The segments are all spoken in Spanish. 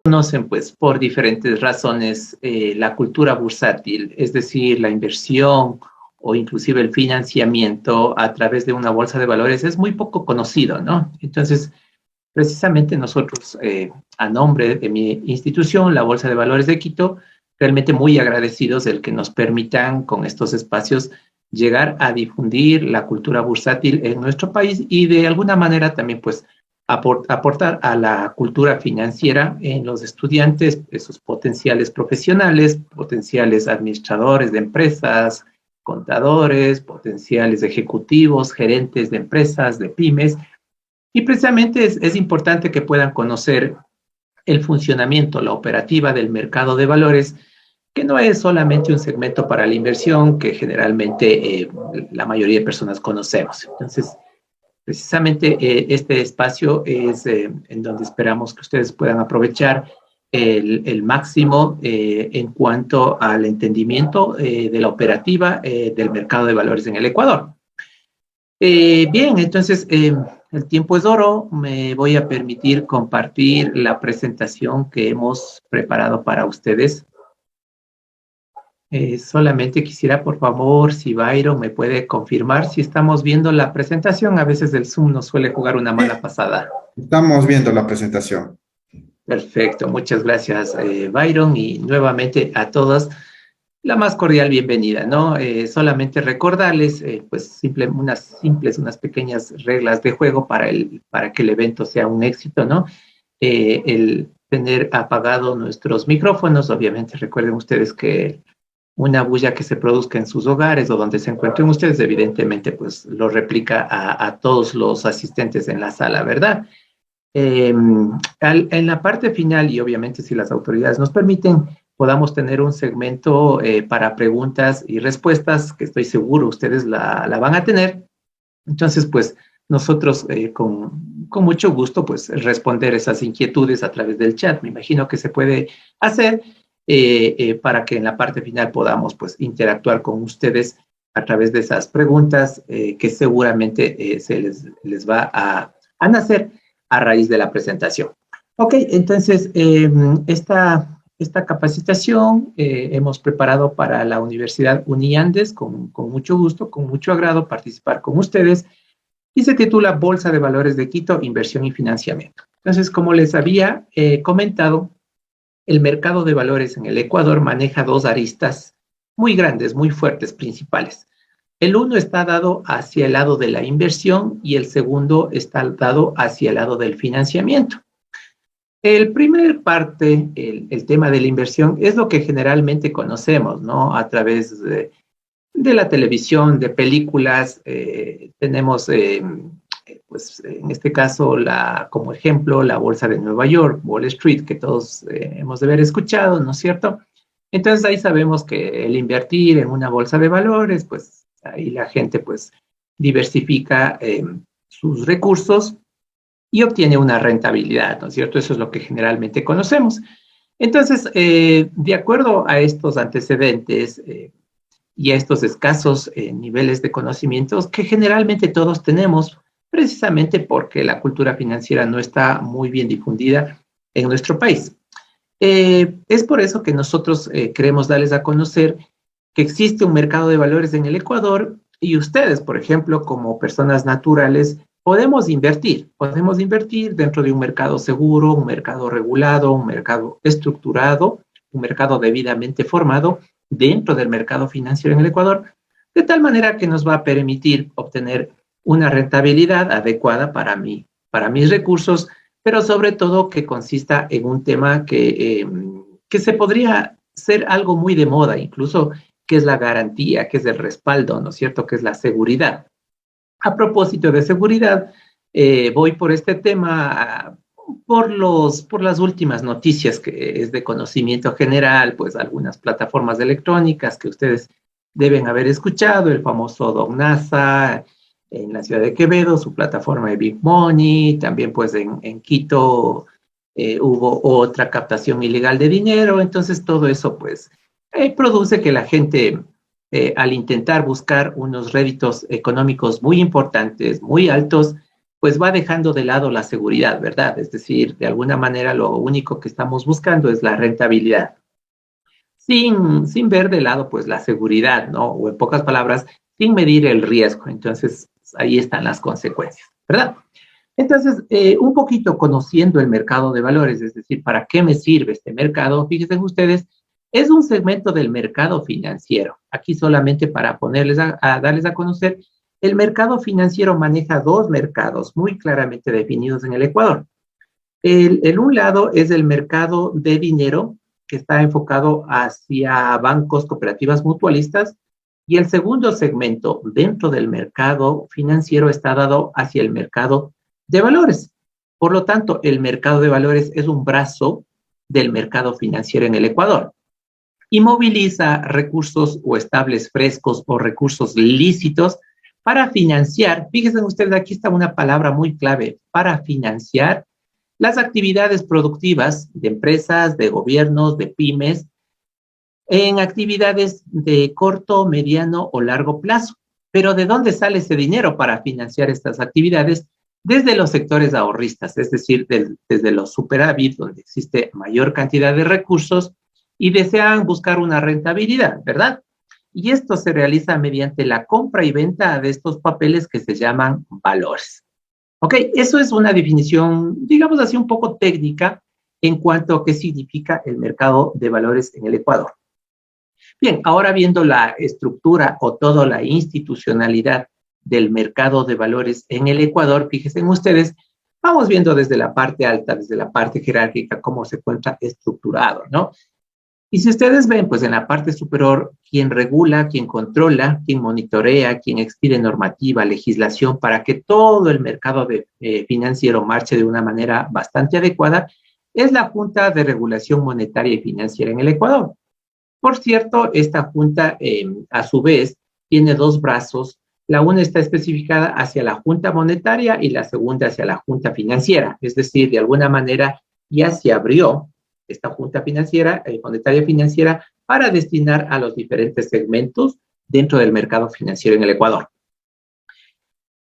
Conocen pues por diferentes razones la cultura bursátil, es decir, la inversión o inclusive el financiamiento a través de una bolsa de valores es muy poco conocido, ¿no? Entonces, precisamente nosotros, a nombre de mi institución, la Bolsa de Valores de Quito, realmente muy agradecidos del que nos permitan con estos espacios llegar a difundir la cultura bursátil en nuestro país y de alguna manera también pues aportar a la cultura financiera en los estudiantes, esos potenciales profesionales, potenciales administradores de empresas, contadores, potenciales ejecutivos, gerentes de empresas, de pymes. Y precisamente es importante que puedan conocer el funcionamiento, la operativa del mercado de valores, que no es solamente un segmento para la inversión que generalmente la mayoría de personas conocemos. Entonces, precisamente este espacio es en donde esperamos que ustedes puedan aprovechar el máximo en cuanto al entendimiento de la operativa del mercado de valores en el Ecuador. Bien, entonces el tiempo es oro. Me voy a permitir compartir la presentación que hemos preparado para ustedes. Solamente quisiera, por favor, si Byron me puede confirmar si estamos viendo la presentación. A veces el Zoom nos suele jugar una mala pasada. Estamos viendo la presentación. Perfecto, muchas gracias, Byron, y nuevamente a todos la más cordial bienvenida, ¿no? Solamente recordarles, pues, unas pequeñas reglas de juego para que el evento sea un éxito, ¿no? El tener apagado nuestros micrófonos, obviamente recuerden ustedes que una bulla que se produzca en sus hogares o donde se encuentren ustedes, evidentemente, pues, lo replica a todos los asistentes en la sala, ¿verdad? En la parte final, y obviamente si las autoridades nos permiten, podamos tener un segmento para preguntas y respuestas, que estoy seguro ustedes la van a tener. Entonces, pues, nosotros con mucho gusto, pues, responder esas inquietudes a través del chat. Me imagino que se puede hacer para que en la parte final podamos, pues, interactuar con ustedes a través de esas preguntas que seguramente se les va a nacer a raíz de la presentación. Ok, entonces esta capacitación hemos preparado para la Universidad Uniandes con mucho gusto, con mucho agrado participar con ustedes y se titula Bolsa de Valores de Quito, Inversión y Financiamiento. Entonces, como les había comentado, el mercado de valores en el Ecuador maneja dos aristas muy grandes, muy fuertes, principales. El uno está dado hacia el lado de la inversión y el segundo está dado hacia el lado del financiamiento. El primer parte, el tema de la inversión, es lo que generalmente conocemos, ¿no? A través de la televisión, de películas, tenemos, pues en este caso, como ejemplo, la Bolsa de Nueva York, Wall Street, que todos hemos de haber escuchado, ¿no es cierto? Entonces ahí sabemos que el invertir en una bolsa de valores, pues ahí la gente pues diversifica sus recursos y obtiene una rentabilidad, ¿no es cierto? Eso es lo que generalmente conocemos. Entonces, de acuerdo a estos antecedentes y a estos escasos niveles de conocimientos que generalmente todos tenemos, precisamente porque la cultura financiera no está muy bien difundida en nuestro país. Es por eso que nosotros queremos darles a conocer que existe un mercado de valores en el Ecuador y ustedes, por ejemplo, como personas naturales, podemos invertir dentro de un mercado seguro, un mercado regulado, un mercado estructurado, un mercado debidamente formado dentro del mercado financiero en el Ecuador, de tal manera que nos va a permitir obtener una rentabilidad adecuada para mis recursos, pero sobre todo que consista en un tema que se podría ser algo muy de moda, incluso que es la garantía, que es el respaldo, ¿no es cierto?, que es la seguridad. A propósito de seguridad, voy por este tema por las últimas noticias que es de conocimiento general, pues algunas plataformas electrónicas que ustedes deben haber escuchado, el famoso Dognasa, en la ciudad de Quevedo, su plataforma de Big Money, también pues en Quito, hubo otra captación ilegal de dinero, entonces todo eso pues produce que la gente al intentar buscar unos réditos económicos muy importantes, muy altos, pues va dejando de lado la seguridad, ¿verdad? Es decir, de alguna manera lo único que estamos buscando es la rentabilidad, sin ver de lado pues la seguridad, ¿no? O en pocas palabras, sin medir el riesgo. Entonces, ahí están las consecuencias, ¿verdad? Entonces, un poquito conociendo el mercado de valores, es decir, ¿para qué me sirve este mercado? Fíjense ustedes, es un segmento del mercado financiero. Aquí solamente para ponerles darles a conocer, el mercado financiero maneja dos mercados muy claramente definidos en el Ecuador. El un lado es el mercado de dinero, que está enfocado hacia bancos, cooperativas mutualistas, y el segundo segmento dentro del mercado financiero está dado hacia el mercado de valores. Por lo tanto, el mercado de valores es un brazo del mercado financiero en el Ecuador y moviliza recursos o estables frescos o recursos lícitos para financiar, fíjense ustedes, aquí está una palabra muy clave, para financiar las actividades productivas de empresas, de gobiernos, de pymes, en actividades de corto, mediano o largo plazo. Pero ¿de dónde sale ese dinero para financiar estas actividades? Desde los sectores ahorristas, es decir, desde los superávit, donde existe mayor cantidad de recursos y desean buscar una rentabilidad, ¿verdad? Y esto se realiza mediante la compra y venta de estos papeles que se llaman valores. Ok, eso es una definición, digamos así, un poco técnica en cuanto a qué significa el mercado de valores en el Ecuador. Bien, ahora viendo la estructura o toda la institucionalidad del mercado de valores en el Ecuador, fíjense ustedes, vamos viendo desde la parte alta, desde la parte jerárquica, cómo se encuentra estructurado, ¿no? Y si ustedes ven, pues en la parte superior, quien regula, quien controla, quien monitorea, quien expide normativa, legislación para que todo el mercado financiero marche de una manera bastante adecuada, es la Junta de Regulación Monetaria y Financiera en el Ecuador. Por cierto, esta junta, a su vez, tiene dos brazos. La una está especificada hacia la Junta Monetaria y la segunda hacia la Junta Financiera. Es decir, de alguna manera ya se abrió esta Junta Financiera, Monetaria Financiera, para destinar a los diferentes segmentos dentro del mercado financiero en el Ecuador.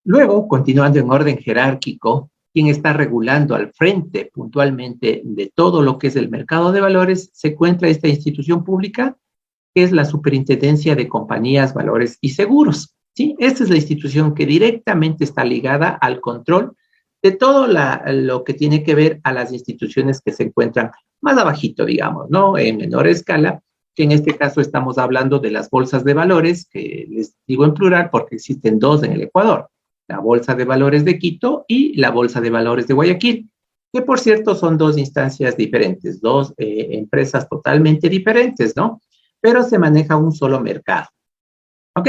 Luego, continuando en orden jerárquico, quien está regulando al frente puntualmente de todo lo que es el mercado de valores, se encuentra esta institución pública, que es la Superintendencia de Compañías, Valores y Seguros. ¿Sí? Esta es la institución que directamente está ligada al control de todo lo que tiene que ver a las instituciones que se encuentran más abajito, digamos, ¿no? En menor escala, que en este caso estamos hablando de las bolsas de valores, que les digo en plural porque existen dos en el Ecuador, la Bolsa de Valores de Quito y la Bolsa de Valores de Guayaquil, que por cierto son dos instancias diferentes, dos empresas totalmente diferentes, ¿no? Pero se maneja un solo mercado. ¿Ok?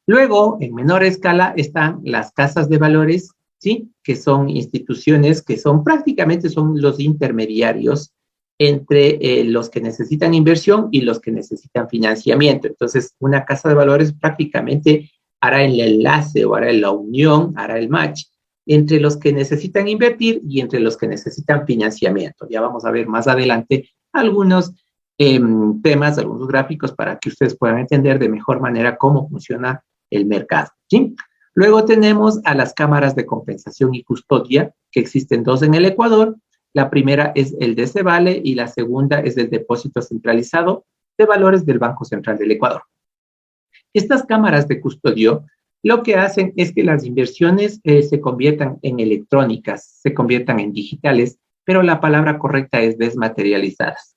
Luego, en menor escala, están las casas de valores, ¿sí? Que son instituciones que son prácticamente son los intermediarios entre los que necesitan inversión y los que necesitan financiamiento. Entonces, una casa de valores prácticamente hará el enlace o hará la unión, hará el match entre los que necesitan invertir y entre los que necesitan financiamiento. Ya vamos a ver más adelante algunos temas, algunos gráficos para que ustedes puedan entender de mejor manera cómo funciona el mercado, ¿sí? Luego tenemos a las cámaras de compensación y custodia, que existen dos en el Ecuador. La primera es el de Cevale y la segunda es el depósito centralizado de valores del Banco Central del Ecuador. Estas cámaras de custodio lo que hacen es que las inversiones se conviertan en electrónicas, se conviertan en digitales, pero la palabra correcta es desmaterializadas.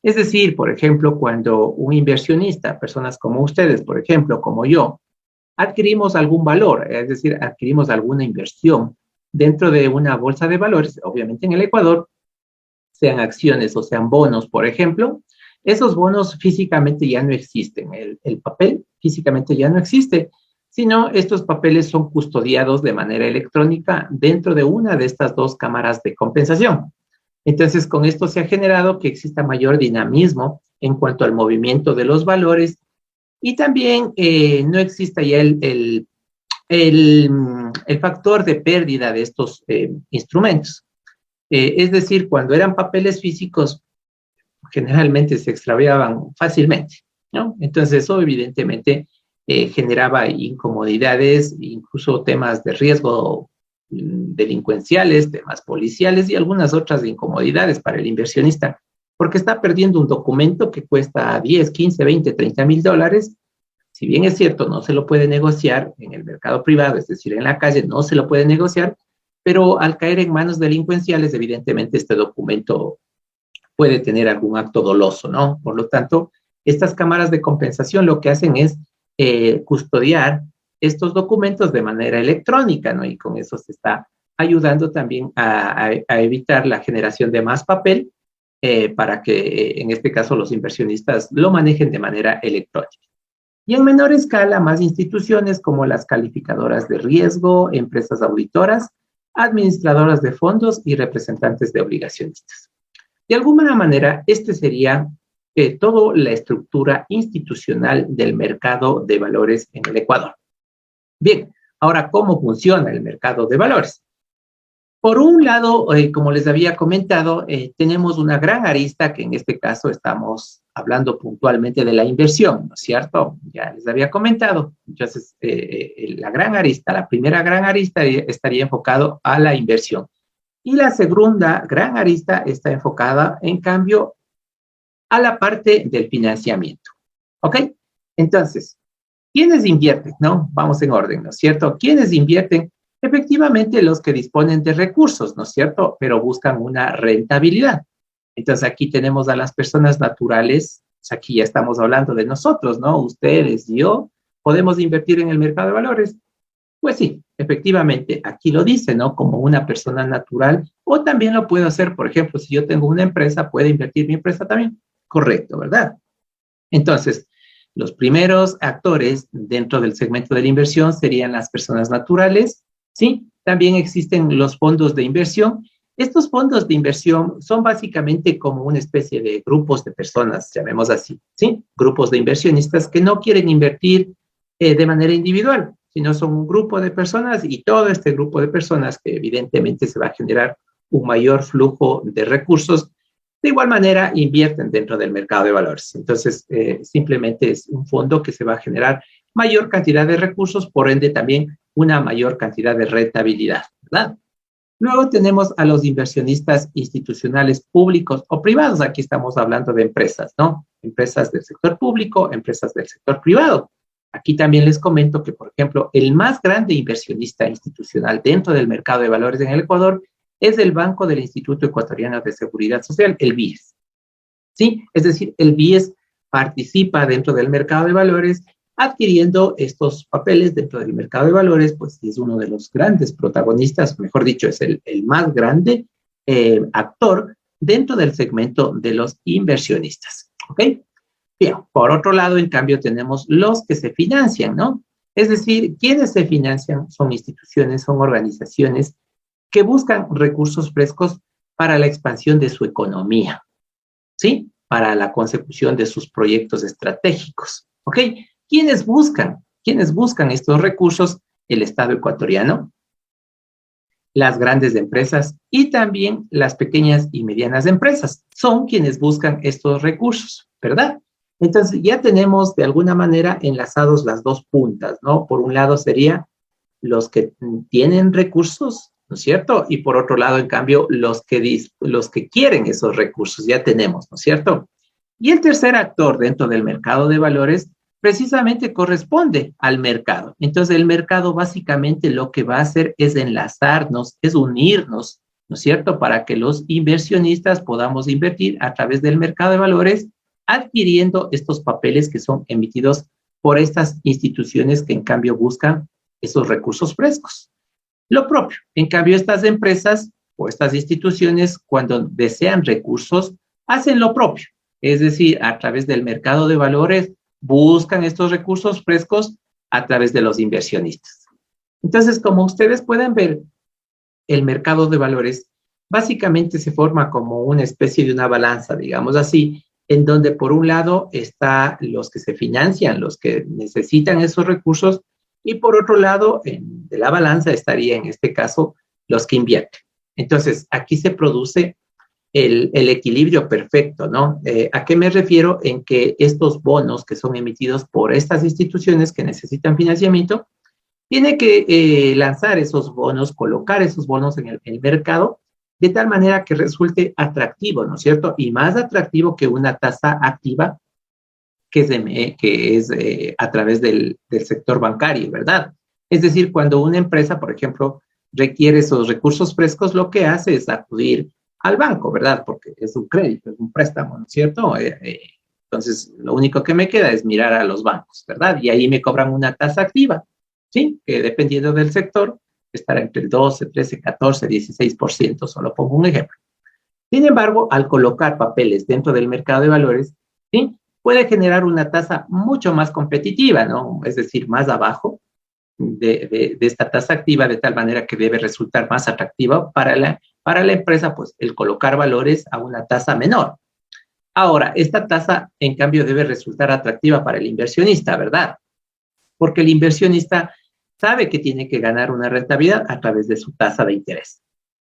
Es decir, por ejemplo, cuando un inversionista, personas como ustedes, por ejemplo, como yo, adquirimos algún valor, es decir, adquirimos alguna inversión dentro de una bolsa de valores, obviamente en el Ecuador, sean acciones o sean bonos, por ejemplo, esos bonos físicamente ya no existen, el papel físicamente ya no existe, sino estos papeles son custodiados de manera electrónica dentro de una de estas dos cámaras de compensación. Entonces, con esto se ha generado que exista mayor dinamismo en cuanto al movimiento de los valores y también no exista ya el factor de pérdida de estos instrumentos. Es decir, cuando eran papeles físicos, generalmente se extraviaban fácilmente, ¿no? Entonces eso evidentemente generaba incomodidades, incluso temas de riesgo delincuenciales, temas policiales y algunas otras incomodidades para el inversionista, porque está perdiendo un documento que cuesta 10, 15, 20, 30 mil dólares. Si bien es cierto, no se lo puede negociar en el mercado privado, es decir, en la calle no se lo puede negociar, pero al caer en manos delincuenciales, evidentemente este documento puede tener algún acto doloso, ¿no? Por lo tanto, estas cámaras de compensación lo que hacen es custodiar estos documentos de manera electrónica, ¿no? Y con eso se está ayudando también a evitar la generación de más papel para que, en este caso, los inversionistas lo manejen de manera electrónica. Y en menor escala, más instituciones como las calificadoras de riesgo, empresas auditoras, administradoras de fondos y representantes de obligacionistas. De alguna manera, este sería toda la estructura institucional del mercado de valores en el Ecuador. Bien, ahora, ¿cómo funciona el mercado de valores? Por un lado, como les había comentado, tenemos una gran arista que en este caso estamos hablando puntualmente de la inversión, ¿no es cierto? Ya les había comentado. Entonces, la gran arista, la primera gran arista estaría enfocado a la inversión. Y la segunda gran arista está enfocada, en cambio, a la parte del financiamiento. ¿Ok? Entonces, ¿quiénes invierten? ¿No? Vamos en orden, ¿no es cierto? ¿Quiénes invierten? Efectivamente, los que disponen de recursos, ¿no es cierto? Pero buscan una rentabilidad. Entonces, aquí tenemos a las personas naturales. Pues aquí ya estamos hablando de nosotros, ¿no? Ustedes, yo, ¿podemos invertir en el mercado de valores? Pues sí, efectivamente, aquí lo dice, ¿no? Como una persona natural, o también lo puedo hacer, por ejemplo, si yo tengo una empresa, ¿puede invertir mi empresa también? Correcto, ¿verdad? Entonces, los primeros actores dentro del segmento de la inversión serían las personas naturales, ¿sí? También existen los fondos de inversión. Estos fondos de inversión son básicamente como una especie de grupos de personas, llamemos así, ¿sí? Grupos de inversionistas que no quieren invertir de manera individual, sino son un grupo de personas y todo este grupo de personas que evidentemente se va a generar un mayor flujo de recursos, de igual manera invierten dentro del mercado de valores. Entonces, simplemente es un fondo que se va a generar mayor cantidad de recursos, por ende también una mayor cantidad de rentabilidad, ¿verdad? Luego tenemos a los inversionistas institucionales públicos o privados. Aquí estamos hablando de empresas, ¿no? Empresas del sector público, empresas del sector privado. Aquí también les comento que, por ejemplo, el más grande inversionista institucional dentro del mercado de valores en el Ecuador es el Banco del Instituto Ecuatoriano de Seguridad Social, el BIES. ¿Sí? Es decir, el BIES participa dentro del mercado de valores adquiriendo estos papeles dentro del mercado de valores, pues es uno de los grandes protagonistas, mejor dicho, es el más grande actor dentro del segmento de los inversionistas. ¿Ok? Bien, por otro lado, en cambio, tenemos los que se financian, ¿no? Es decir, quienes se financian son instituciones, son organizaciones que buscan recursos frescos para la expansión de su economía, ¿sí? Para la consecución de sus proyectos estratégicos, ¿ok? ¿Quiénes buscan estos recursos? El Estado ecuatoriano, las grandes empresas y también las pequeñas y medianas empresas son quienes buscan estos recursos, ¿verdad? Entonces ya tenemos de alguna manera enlazados las dos puntas, ¿no? Por un lado sería los que tienen recursos, ¿no es cierto? Y por otro lado, en cambio, los que quieren esos recursos, ya tenemos, ¿no es cierto? Y el tercer actor dentro del mercado de valores precisamente corresponde al mercado. Entonces, el mercado básicamente lo que va a hacer es enlazarnos, es unirnos, ¿no es cierto? Para que los inversionistas podamos invertir a través del mercado de valores adquiriendo estos papeles que son emitidos por estas instituciones que en cambio buscan esos recursos frescos. Lo propio, en cambio, estas empresas o estas instituciones, cuando desean recursos, hacen lo propio. Es decir, a través del mercado de valores, buscan estos recursos frescos a través de los inversionistas. Entonces, como ustedes pueden ver, el mercado de valores básicamente se forma como una especie de una balanza, digamos así, en donde por un lado está los que se financian, los que necesitan esos recursos, y por otro lado, de la balanza estaría en este caso los que invierten. Entonces, aquí se produce el equilibrio perfecto, ¿no? ¿A qué me refiero? En que estos bonos que son emitidos por estas instituciones que necesitan financiamiento, tiene que lanzar esos bonos, colocar esos bonos en el mercado, de tal manera que resulte atractivo, ¿no es cierto? Y más atractivo que una tasa activa que es a través del sector bancario, ¿verdad? Es decir, cuando una empresa, por ejemplo, requiere esos recursos frescos, lo que hace es acudir al banco, ¿verdad? Porque es un crédito, es un préstamo, ¿no es cierto? Entonces, lo único que me queda es mirar a los bancos, ¿verdad? Y ahí me cobran una tasa activa, ¿sí? Que dependiendo del sector, estará entre el 12, 13, 14, 16%, solo pongo un ejemplo. Sin embargo, al colocar papeles dentro del mercado de valores, ¿sí? Puede generar una tasa mucho más competitiva, ¿no? Es decir, más abajo de esta tasa activa, de tal manera que debe resultar más atractiva para la empresa, pues el colocar valores a una tasa menor. Ahora, esta tasa, en cambio, debe resultar atractiva para el inversionista, ¿verdad? Porque el inversionista sabe que tiene que ganar una rentabilidad a través de su tasa de interés.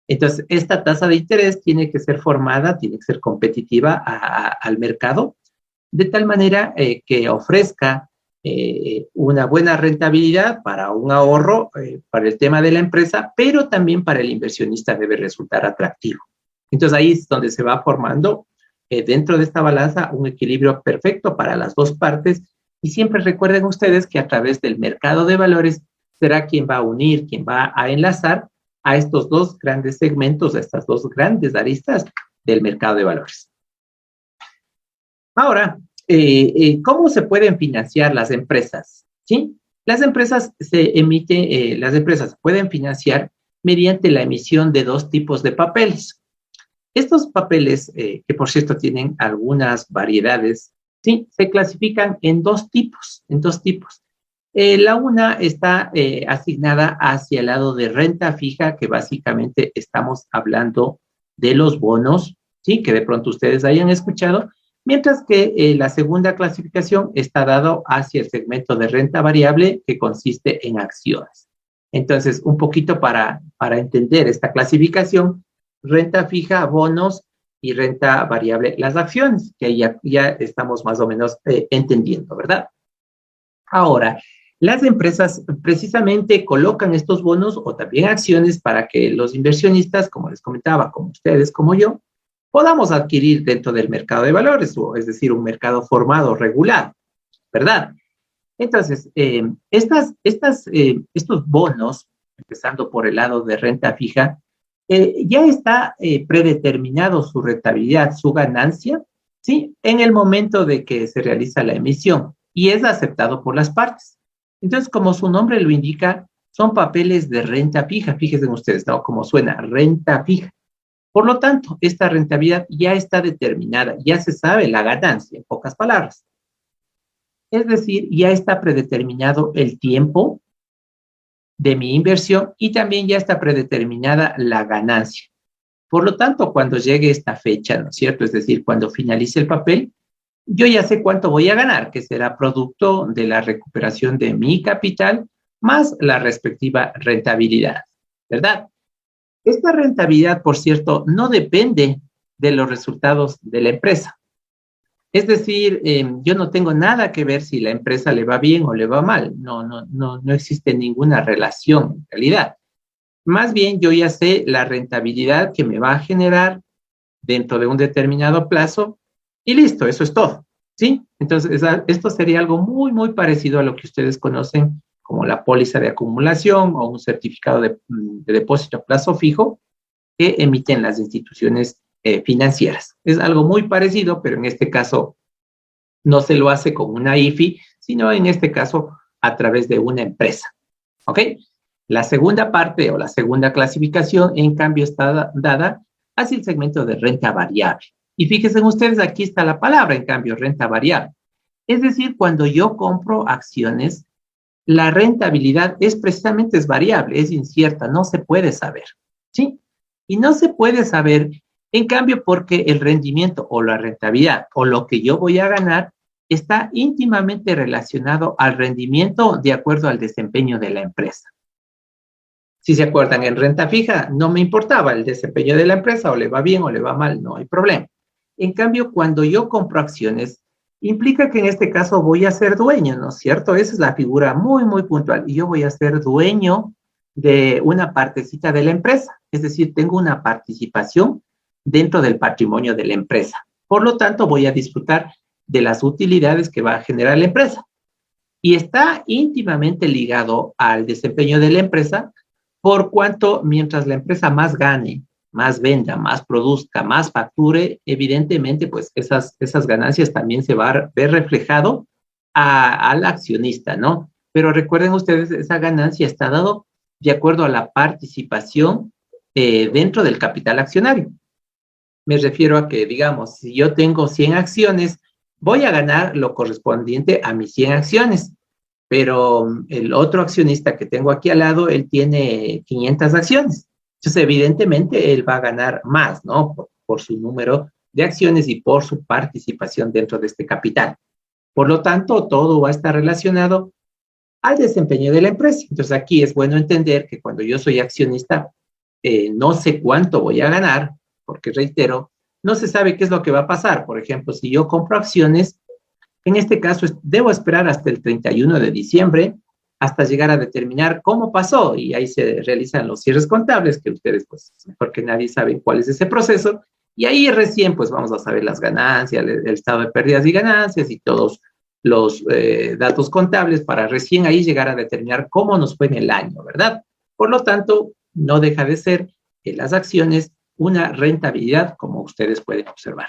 Entonces, esta tasa de interés tiene que ser formada, tiene que ser competitiva al mercado, de tal manera que ofrezca una buena rentabilidad para un ahorro, para el tema de la empresa, pero también para el inversionista debe resultar atractivo. Entonces, ahí es donde se va formando dentro de esta balanza un equilibrio perfecto para las dos partes. Y siempre recuerden ustedes que a través del mercado de valores será quien va a unir, quien va a enlazar a estos dos grandes segmentos, a estas dos grandes aristas del mercado de valores. Ahora, ¿cómo se pueden financiar las empresas? ¿Sí? Las empresas las empresas pueden financiar mediante la emisión de dos tipos de papeles. Estos papeles, que por cierto tienen algunas variedades, ¿sí? Se clasifican en dos tipos, La una está asignada hacia el lado de renta fija, que básicamente estamos hablando de los bonos, ¿sí? Que de pronto ustedes hayan escuchado, mientras que la segunda clasificación está dado hacia el segmento de renta variable, que consiste en acciones. Entonces, un poquito para entender esta clasificación, renta fija, bonos y renta variable, las acciones, que ya estamos más o menos entendiendo, ¿verdad? Ahora, las empresas precisamente colocan estos bonos o también acciones para que los inversionistas, como les comentaba, como ustedes, como yo, podamos adquirir dentro del mercado de valores, es decir, un mercado formado, regulado, ¿verdad? Entonces, estos bonos, empezando por el lado de renta fija, ya está predeterminado su rentabilidad, su ganancia, ¿sí? En el momento de que se realiza la emisión y es aceptado por las partes. Entonces, como su nombre lo indica, son papeles de renta fija. Fíjense ustedes, ¿no? Como suena, renta fija. Por lo tanto, esta rentabilidad ya está determinada, ya se sabe la ganancia, en pocas palabras. Es decir, ya está predeterminado el tiempo de mi inversión y también ya está predeterminada la ganancia. Por lo tanto, cuando llegue esta fecha, ¿no es cierto? Es decir, cuando finalice el papel, yo ya sé cuánto voy a ganar, que será producto de la recuperación de mi capital más la respectiva rentabilidad, ¿verdad? Esta rentabilidad, por cierto, no depende de los resultados de la empresa. Es decir, yo no tengo nada que ver si la empresa le va bien o le va mal. No existe ninguna relación en realidad. Más bien, yo ya sé la rentabilidad que me va a generar dentro de un determinado plazo y listo, eso es todo, ¿sí? Entonces, esto sería algo muy parecido a lo que ustedes conocen como la póliza de acumulación o un certificado de depósito a plazo fijo que emiten las instituciones financieras. Es algo muy parecido, pero en este caso no se lo hace con una IFI, sino en este caso a través de una empresa, ¿ok? La segunda parte o la segunda clasificación, en cambio, está dada hacia el segmento de renta variable. Y fíjense ustedes, aquí está la palabra, en cambio, renta variable. Es decir, cuando yo compro acciones, la rentabilidad es variable, es incierta, no se puede saber, ¿sí? Y no se puede saber, en cambio, porque el rendimiento o la rentabilidad o lo que yo voy a ganar está íntimamente relacionado al rendimiento de acuerdo al desempeño de la empresa. Si se acuerdan, en renta fija no me importaba el desempeño de la empresa, o le va bien o le va mal, no hay problema. En cambio, cuando yo compro acciones, implica que en este caso voy a ser dueño, ¿no es cierto? Esa es la figura muy, muy puntual. Y yo voy a ser dueño de una partecita de la empresa. Es decir, tengo una participación dentro del patrimonio de la empresa. Por lo tanto, voy a disfrutar de las utilidades que va a generar la empresa. Y está íntimamente ligado al desempeño de la empresa, por cuanto mientras la empresa más gane, más venda, más produzca, más facture, evidentemente, pues esas ganancias también se va a ver reflejado al accionista, ¿no? Pero recuerden ustedes, esa ganancia está dado de acuerdo a la participación dentro del capital accionario. Me refiero a que, digamos, si yo tengo 100 acciones, voy a ganar lo correspondiente a mis 100 acciones, pero el otro accionista que tengo aquí al lado, él tiene 500 acciones. Entonces, evidentemente, él va a ganar más, ¿no? Por su número de acciones y por su participación dentro de este capital. Por lo tanto, todo va a estar relacionado al desempeño de la empresa. Entonces, aquí es bueno entender que cuando yo soy accionista, no sé cuánto voy a ganar, porque reitero, no se sabe qué es lo que va a pasar. Por ejemplo, si yo compro acciones, en este caso debo esperar hasta el 31 de diciembre hasta llegar a determinar cómo pasó, y ahí se realizan los cierres contables, que ustedes, pues, mejor que nadie saben cuál es ese proceso, y ahí recién, pues, vamos a saber las ganancias, el estado de pérdidas y ganancias y todos los datos contables para recién ahí llegar a determinar cómo nos fue en el año, ¿verdad? Por lo tanto, no deja de ser en las acciones una rentabilidad, como ustedes pueden observar.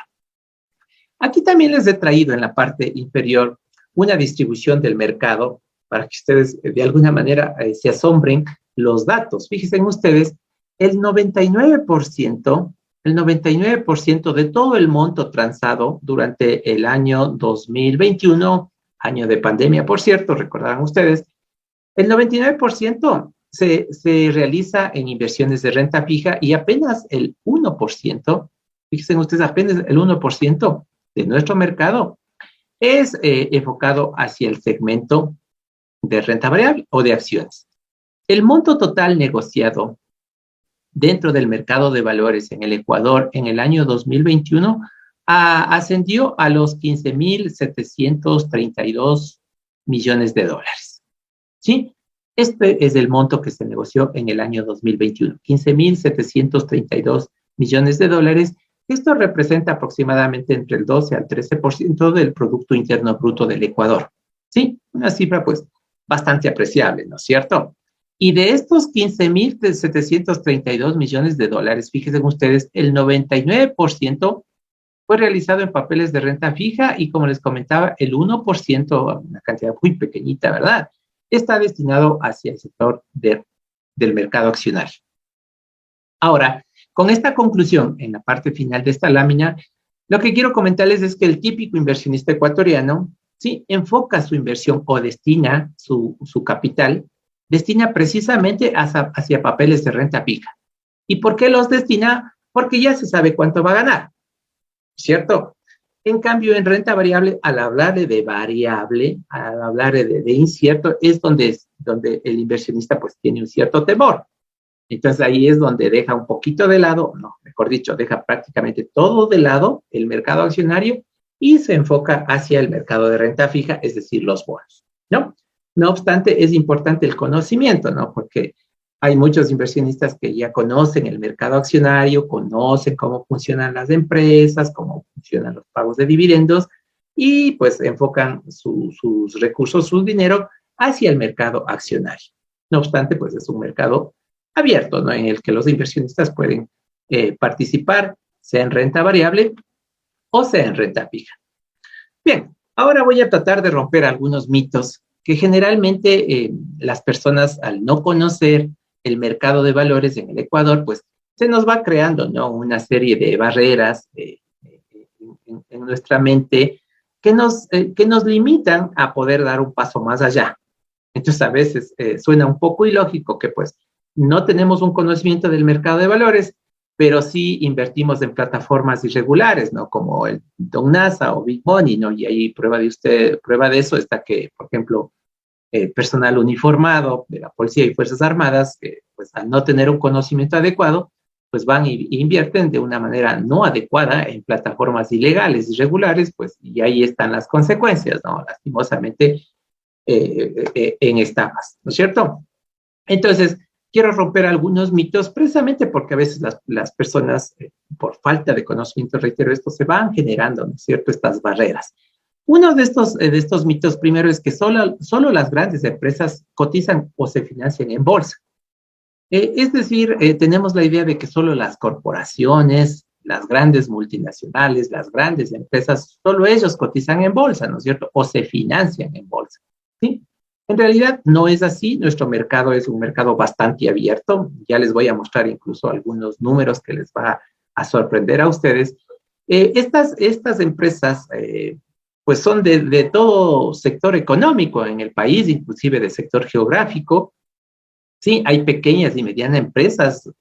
Aquí también les he traído en la parte inferior una distribución del mercado para que ustedes de alguna manera se asombren los datos. Fíjense ustedes, el 99%, el 99% de todo el monto transado durante el año 2021, año de pandemia, por cierto, recordarán ustedes, el 99% se realiza en inversiones de renta fija y apenas el 1%, fíjense ustedes, apenas el 1% de nuestro mercado es enfocado hacia el segmento de renta variable o de acciones. El monto total negociado dentro del mercado de valores en el Ecuador en el año 2021 ascendió a los 15.732 millones de dólares. ¿Sí? Este es el monto que se negoció en el año 2021, 15.732 millones de dólares. Esto representa aproximadamente entre el 12 al 13% del Producto Interno Bruto del Ecuador. Sí, una cifra pues bastante apreciable, ¿no es cierto? Y de estos 15.732 millones de dólares, fíjense ustedes, el 99% fue realizado en papeles de renta fija y, como les comentaba, el 1%, una cantidad muy pequeñita, ¿verdad?, está destinado hacia el sector del mercado accionario. Ahora, con esta conclusión, en la parte final de esta lámina, lo que quiero comentarles es que el típico inversionista ecuatoriano, sí, enfoca su inversión o destina su capital, destina precisamente hacia papeles de renta fija. ¿Y por qué los destina? Porque ya se sabe cuánto va a ganar, ¿cierto? En cambio, en renta variable, al hablar de variable, al hablar de incierto, es donde el inversionista pues tiene un cierto temor. Entonces ahí es donde deja un poquito de lado, no, mejor dicho, deja prácticamente todo de lado el mercado accionario y se enfoca hacia el mercado de renta fija, es decir, los bonos, ¿no? No obstante, es importante el conocimiento, ¿no? Porque hay muchos inversionistas que ya conocen el mercado accionario, conocen cómo funcionan las empresas, cómo funcionan los pagos de dividendos y pues enfocan sus recursos, su dinero hacia el mercado accionario. No obstante, pues es un mercado abierto, ¿no?, en el que los inversionistas pueden participar, sea en renta variable o sea en renta fija. Bien, ahora voy a tratar de romper algunos mitos que generalmente las personas, al no conocer el mercado de valores en el Ecuador, pues se nos va creando, ¿no?, una serie de barreras en nuestra mente que nos limitan a poder dar un paso más allá. Entonces, a veces suena un poco ilógico que pues no tenemos un conocimiento del mercado de valores, pero sí invertimos en plataformas irregulares, ¿no?, como el Don NASA o Big Money, ¿no? Y ahí prueba de eso está que, por ejemplo, personal uniformado de la Policía y Fuerzas Armadas, que pues al no tener un conocimiento adecuado, pues van e invierten de una manera no adecuada en plataformas ilegales, irregulares, pues y ahí están las consecuencias, ¿no? Lastimosamente, en estafas, ¿no es cierto? Entonces, quiero romper algunos mitos, precisamente porque a veces las personas, por falta de conocimiento, reitero esto, se van generando, ¿no es cierto?, estas barreras. Uno de estos mitos primero es que solo las grandes empresas cotizan o se financian en bolsa. Es decir, tenemos la idea de que solo las corporaciones, las grandes multinacionales, las grandes empresas, solo ellos cotizan en bolsa, ¿no es cierto? O se financian en bolsa, ¿sí? En realidad no es así, nuestro mercado es un mercado bastante abierto, ya les voy a mostrar incluso algunos números que les va a sorprender a ustedes. Estas empresas pues son de todo sector económico en el país, inclusive de sector geográfico. Sí, hay pequeñas y medianas empresas,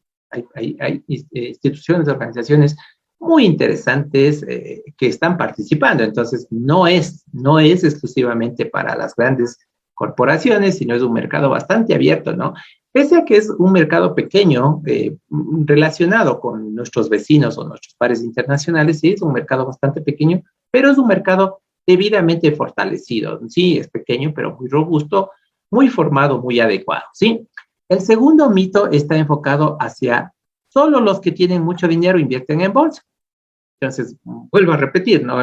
hay instituciones, organizaciones muy interesantes que están participando. Entonces, no es exclusivamente para las grandes corporaciones, sino es un mercado bastante abierto, ¿no? Pese a que es un mercado pequeño, relacionado con nuestros vecinos o nuestros pares internacionales, sí, es un mercado bastante pequeño, pero es un mercado debidamente fortalecido. Sí, es pequeño, pero muy robusto, muy formado, muy adecuado, ¿sí? El segundo mito está enfocado hacia solo los que tienen mucho dinero invierten en bolsa. Entonces, vuelvo a repetir, ¿no?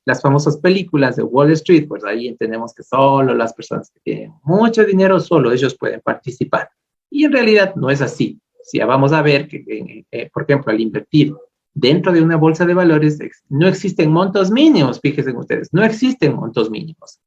Las famosas películas de Wall Street, pues ahí entendemos que solo las personas que tienen mucho dinero, solo ellos pueden participar. Y en realidad no es así. Si vamos a ver que, por ejemplo, al invertir dentro de una bolsa de valores, no existen montos mínimos, fíjense ustedes, no existen montos mínimos.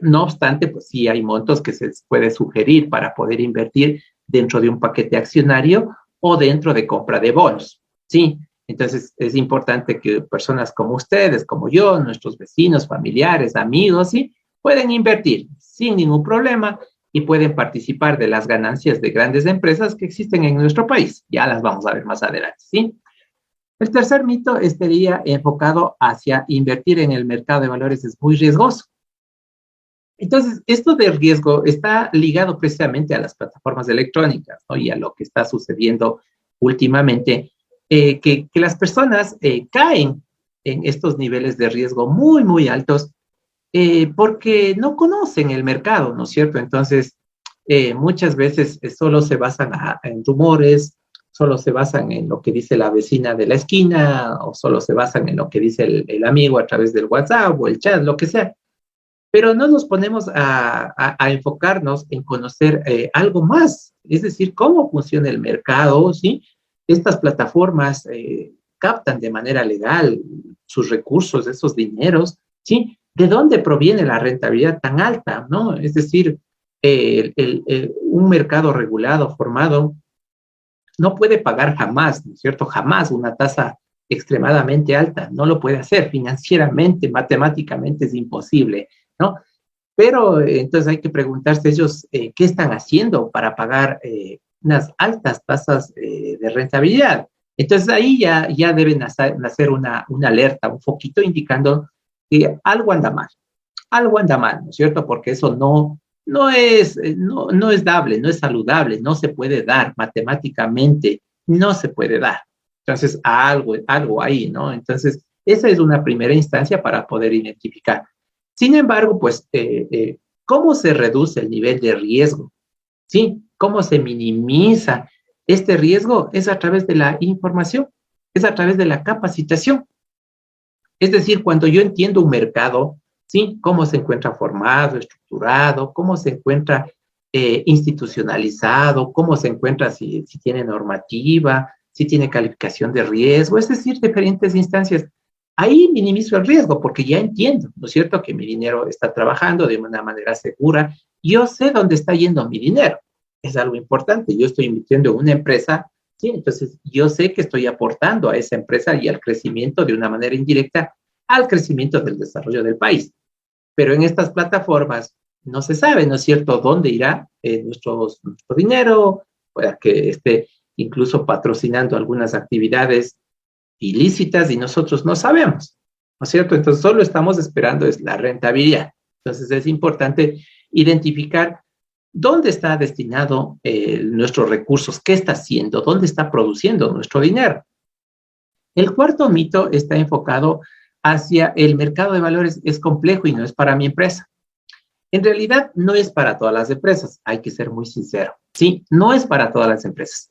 No obstante, pues sí hay montos que se puede sugerir para poder invertir dentro de un paquete accionario o dentro de compra de bonos, ¿sí? Entonces, es importante que personas como ustedes, como yo, nuestros vecinos, familiares, amigos, ¿sí?, pueden invertir sin ningún problema y pueden participar de las ganancias de grandes empresas que existen en nuestro país. Ya las vamos a ver más adelante, ¿sí? El tercer mito estaría enfocado hacia invertir en el mercado de valores es muy riesgoso. Entonces, esto del riesgo está ligado precisamente a las plataformas electrónicas, ¿no? Y a lo que está sucediendo últimamente, que las personas caen en estos niveles de riesgo muy, muy altos porque no conocen el mercado, ¿no es cierto? Entonces, muchas veces solo se basan en rumores, solo se basan en lo que dice la vecina de la esquina, o solo se basan en lo que dice el amigo a través del WhatsApp o el chat, lo que sea. Pero no nos ponemos a enfocarnos en conocer algo más, es decir, cómo funciona el mercado, ¿sí? Estas plataformas captan de manera legal sus recursos, esos dineros, ¿sí? ¿De dónde proviene la rentabilidad tan alta, no? Es decir, un mercado regulado, formado, no puede pagar jamás, ¿no es cierto? Jamás una tasa extremadamente alta, no lo puede hacer financieramente, matemáticamente es imposible, ¿no? Pero entonces hay que preguntarse ellos qué están haciendo para pagar unas altas tasas de rentabilidad. Entonces ahí ya debe nacer una alerta, un foquito indicando que algo anda mal, ¿no es cierto? Porque eso no es dable, no es saludable, no se puede dar matemáticamente, no se puede dar. Entonces algo ahí, ¿no? Entonces esa es una primera instancia para poder identificar. Sin embargo, pues, ¿cómo se reduce el nivel de riesgo? ¿Sí? ¿Cómo se minimiza este riesgo? Es a través de la información, es a través de la capacitación. Es decir, cuando yo entiendo un mercado, ¿sí? Cómo se encuentra formado, estructurado, cómo se encuentra institucionalizado, cómo se encuentra si tiene normativa, si tiene calificación de riesgo, es decir, diferentes instancias. Ahí minimizo el riesgo porque ya entiendo, ¿no es cierto?, que mi dinero está trabajando de una manera segura. Yo sé dónde está yendo mi dinero. Es algo importante. Yo estoy invirtiendo en una empresa, ¿sí? Entonces, yo sé que estoy aportando a esa empresa y al crecimiento de una manera indirecta, al crecimiento del desarrollo del país. Pero en estas plataformas no se sabe, ¿no es cierto?, dónde irá nuestro dinero, para que esté incluso patrocinando algunas actividades ilícitas y nosotros no sabemos, ¿no es cierto? Entonces solo estamos esperando es la rentabilidad. Entonces es importante identificar dónde está destinado nuestros recursos, qué está haciendo, dónde está produciendo nuestro dinero. El cuarto mito está enfocado hacia el mercado de valores es complejo y no es para mi empresa. En realidad, no es para todas las empresas, hay que ser muy sincero. Sí, no es para todas las empresas.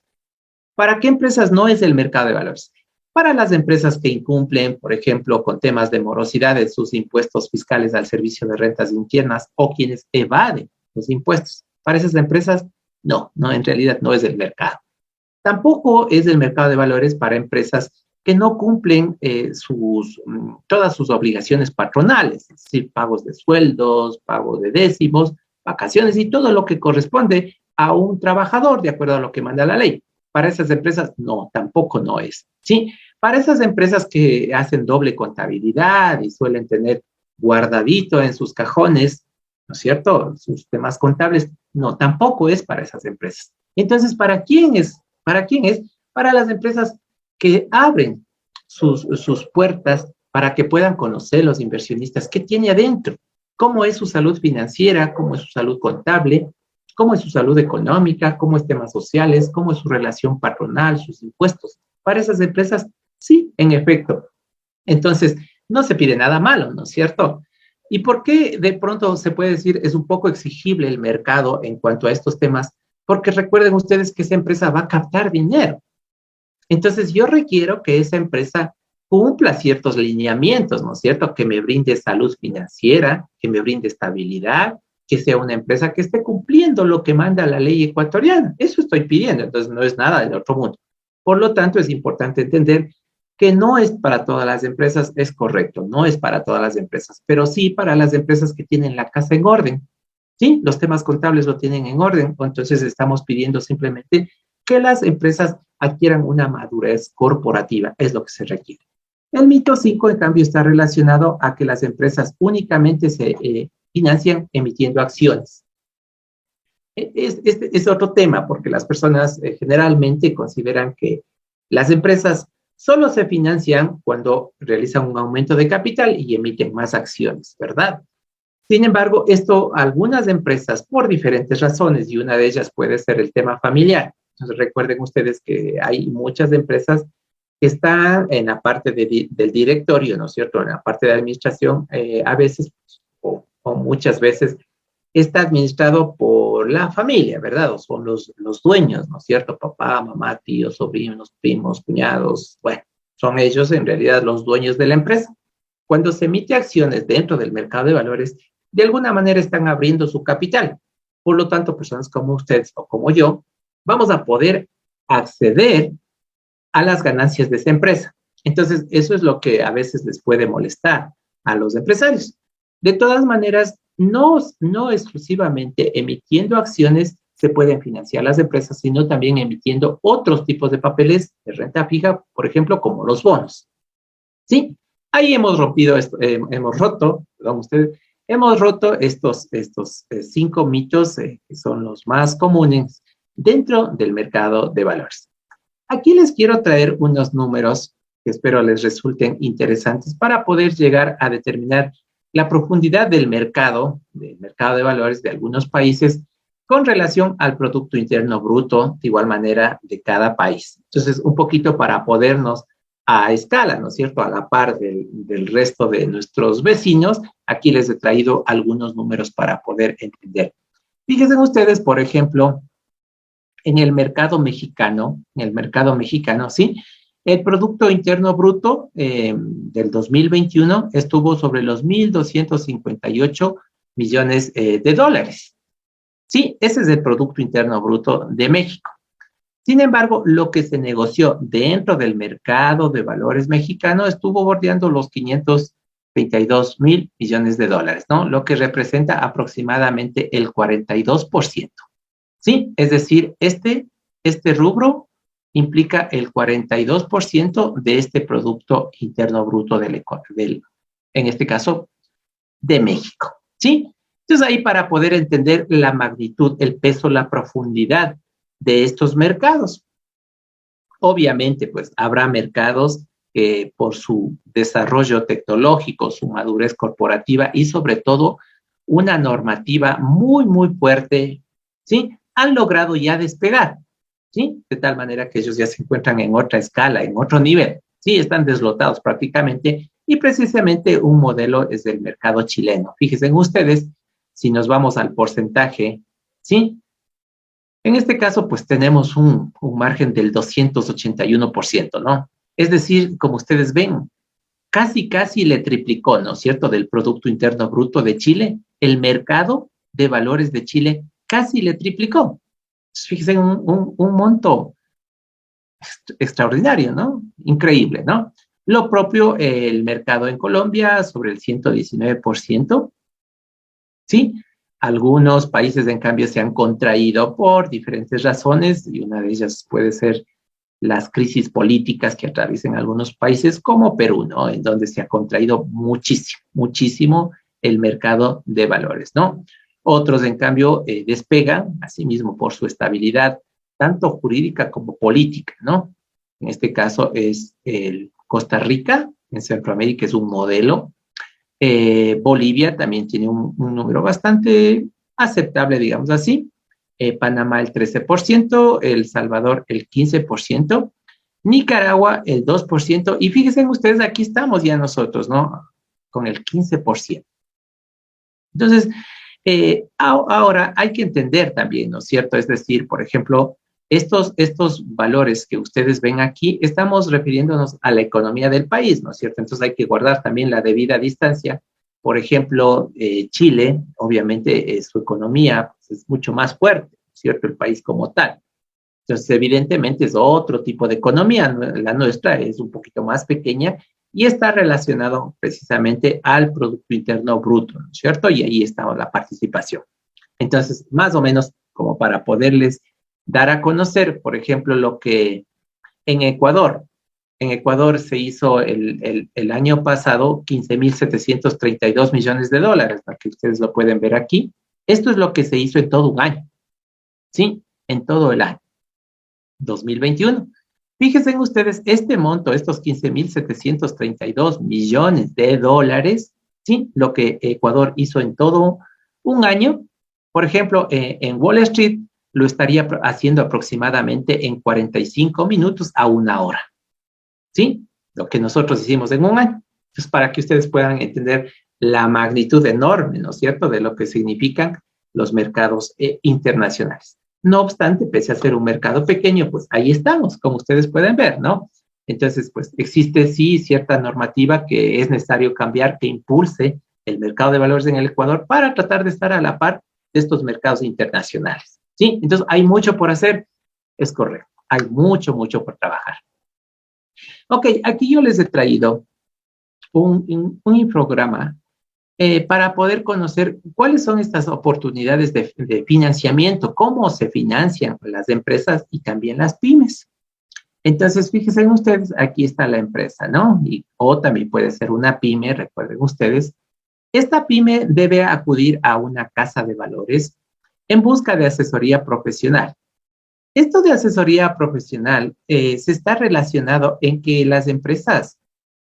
¿Para qué empresas no es el mercado de valores? Para las empresas que incumplen, por ejemplo, con temas de morosidad de sus impuestos fiscales al servicio de rentas internas o quienes evaden los impuestos. Para esas empresas, no, en realidad no es el mercado. Tampoco es el mercado de valores para empresas que no cumplen todas sus obligaciones patronales, es decir, pagos de sueldos, pago de décimos, vacaciones y todo lo que corresponde a un trabajador de acuerdo a lo que manda la ley. Para esas empresas, no, tampoco no es. ¿Sí? Para esas empresas que hacen doble contabilidad y suelen tener guardadito en sus cajones, ¿no es cierto?, sus temas contables, no, tampoco es para esas empresas. Entonces, ¿para quién es? ¿Para quién es? Para las empresas que abren sus puertas para que puedan conocer los inversionistas qué tiene adentro, cómo es su salud financiera, cómo es su salud contable, cómo es su salud económica, cómo es temas sociales, cómo es su relación patronal, sus impuestos. Para esas empresas, sí, en efecto. Entonces, no se pide nada malo, ¿no es cierto? ¿Y por qué de pronto se puede decir es un poco exigible el mercado en cuanto a estos temas? Porque recuerden ustedes que esa empresa va a captar dinero. Entonces, yo requiero que esa empresa cumpla ciertos lineamientos, ¿no es cierto? Que me brinde salud financiera, que me brinde estabilidad, que sea una empresa que esté cumpliendo lo que manda la ley ecuatoriana. Eso estoy pidiendo, entonces no es nada del otro mundo. Por lo tanto, es importante entender que no es para todas las empresas, es correcto, no es para todas las empresas, pero sí para las empresas que tienen la casa en orden. Sí, los temas contables lo tienen en orden, entonces estamos pidiendo simplemente que las empresas adquieran una madurez corporativa, es lo que se requiere. El mito 5, en cambio, está relacionado a que las empresas únicamente se financian emitiendo acciones. Es otro tema, porque las personas generalmente consideran que las empresas solo se financian cuando realizan un aumento de capital y emiten más acciones, ¿verdad? Sin embargo, esto algunas empresas, por diferentes razones, y una de ellas puede ser el tema familiar. Entonces, recuerden ustedes que hay muchas empresas que están en la parte del directorio, ¿no es cierto? En la parte de administración, a veces o muchas veces está administrado por la familia, ¿verdad? O son los dueños, ¿no es cierto? Papá, mamá, tíos, sobrinos, primos, cuñados, bueno, son ellos en realidad los dueños de la empresa. Cuando se emite acciones dentro del mercado de valores, de alguna manera están abriendo su capital. Por lo tanto, personas como ustedes o como yo, vamos a poder acceder a las ganancias de esa empresa. Entonces, eso es lo que a veces les puede molestar a los empresarios. De todas maneras, no exclusivamente emitiendo acciones se pueden financiar las empresas, sino también emitiendo otros tipos de papeles de renta fija, por ejemplo, como los bonos. ¿Sí? Ahí hemos roto estos 5 mitos que son los más comunes dentro del mercado de valores. Aquí les quiero traer unos números que espero les resulten interesantes para poder llegar a determinar la profundidad del mercado de valores de algunos países con relación al Producto Interno Bruto, de igual manera de cada país. Entonces, un poquito para podernos a escala, ¿no es cierto?, a la par del resto de nuestros vecinos, aquí les he traído algunos números para poder entender. Fíjense ustedes, por ejemplo, en el mercado mexicano, ¿sí? El Producto Interno Bruto del 2021 estuvo sobre los 1.258 millones de dólares. Sí, ese es el Producto Interno Bruto de México. Sin embargo, lo que se negoció dentro del mercado de valores mexicano estuvo bordeando los 532 mil millones de dólares, ¿no? Lo que representa aproximadamente el 42%. ¿Sí? Es decir, este rubro implica el 42% de este Producto Interno Bruto en este caso, de México. ¿Sí? Entonces, ahí para poder entender la magnitud, el peso, la profundidad de estos mercados. Obviamente, pues habrá mercados que por su desarrollo tecnológico, su madurez corporativa y sobre todo una normativa muy, muy fuerte, ¿sí? Han logrado ya despegar, ¿sí? De tal manera que ellos ya se encuentran en otra escala, en otro nivel, ¿sí? Están deslotados prácticamente y precisamente un modelo es del mercado chileno. Fíjense en ustedes, si nos vamos al porcentaje, ¿sí? En este caso, pues tenemos un margen del 281%, ¿no? Es decir, como ustedes ven, casi le triplicó, ¿no es cierto?, del Producto Interno Bruto de Chile. El mercado de valores de Chile casi le triplicó. Fíjense, un monto extraordinario, ¿no? Increíble, ¿no? Lo propio, el mercado en Colombia, sobre el 119%, ¿sí? Algunos países, en cambio, se han contraído por diferentes razones, y una de ellas puede ser las crisis políticas que atraviesan algunos países como Perú, ¿no? En donde se ha contraído muchísimo, muchísimo el mercado de valores, ¿no? Otros, en cambio, despegan, asimismo, por su estabilidad, tanto jurídica como política, ¿no? En este caso es el Costa Rica, en Centroamérica es un modelo. Bolivia también tiene un número bastante aceptable, digamos así. Panamá el 13%, El Salvador el 15%, Nicaragua el 2%, y fíjense ustedes, aquí estamos ya nosotros, ¿no? Con el 15%. Entonces, ahora hay que entender también, ¿no es cierto? Es decir, por ejemplo, estos valores que ustedes ven aquí, estamos refiriéndonos a la economía del país, ¿no es cierto? Entonces hay que guardar también la debida distancia. Por ejemplo, Chile, obviamente, su economía pues, es mucho más fuerte, ¿no es cierto? El país como tal. Entonces, evidentemente, es otro tipo de economía. La nuestra es un poquito más pequeña y está relacionado precisamente al Producto Interno Bruto, ¿no es cierto? Y ahí está la participación. Entonces, más o menos, como para poderles dar a conocer, por ejemplo, lo que en Ecuador se hizo el año pasado 15.732 millones de dólares, para que ustedes lo pueden ver aquí. Esto es lo que se hizo en todo un año, ¿sí? En todo el año, 2021. Fíjense en ustedes, este monto, estos 15.732 millones de dólares, ¿sí? Lo que Ecuador hizo en todo un año, por ejemplo, en Wall Street lo estaría haciendo aproximadamente en 45 minutos a una hora, ¿sí? Lo que nosotros hicimos en un año. Entonces, para que ustedes puedan entender la magnitud enorme, ¿no es cierto?, de lo que significan los mercados internacionales. No obstante, pese a ser un mercado pequeño, pues ahí estamos, como ustedes pueden ver, ¿no? Entonces, pues existe sí cierta normativa que es necesario cambiar, que impulse el mercado de valores en el Ecuador para tratar de estar a la par de estos mercados internacionales, ¿sí? Entonces, hay mucho por hacer, es correcto, hay mucho por trabajar. Ok, aquí yo les he traído un infograma para poder conocer cuáles son estas oportunidades de financiamiento, cómo se financian las empresas y también las pymes. Entonces, fíjense ustedes, aquí está la empresa, ¿no? O también puede ser una pyme, recuerden ustedes. Esta pyme debe acudir a una casa de valores en busca de asesoría profesional. Esto de asesoría profesional se está relacionado en que las empresas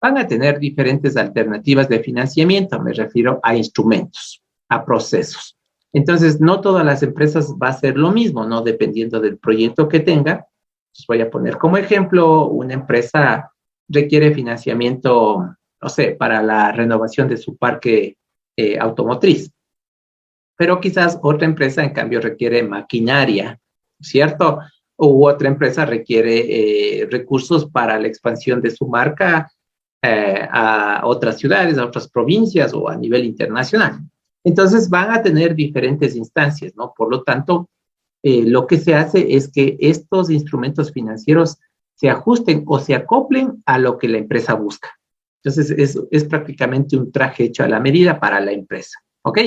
van a tener diferentes alternativas de financiamiento, me refiero a instrumentos, a procesos. Entonces, no todas las empresas va a ser lo mismo, ¿no? Dependiendo del proyecto que tenga. Entonces, voy a poner como ejemplo, una empresa requiere financiamiento, no sé, para la renovación de su parque automotriz. Pero quizás otra empresa, en cambio, requiere maquinaria, ¿cierto? U otra empresa requiere recursos para la expansión de su marca a otras ciudades, a otras provincias o a nivel internacional. Entonces van a tener diferentes instancias, ¿no? Por lo tanto, lo que se hace es que estos instrumentos financieros se ajusten o se acoplen a lo que la empresa busca. Entonces, es prácticamente un traje hecho a la medida para la empresa, ¿ok?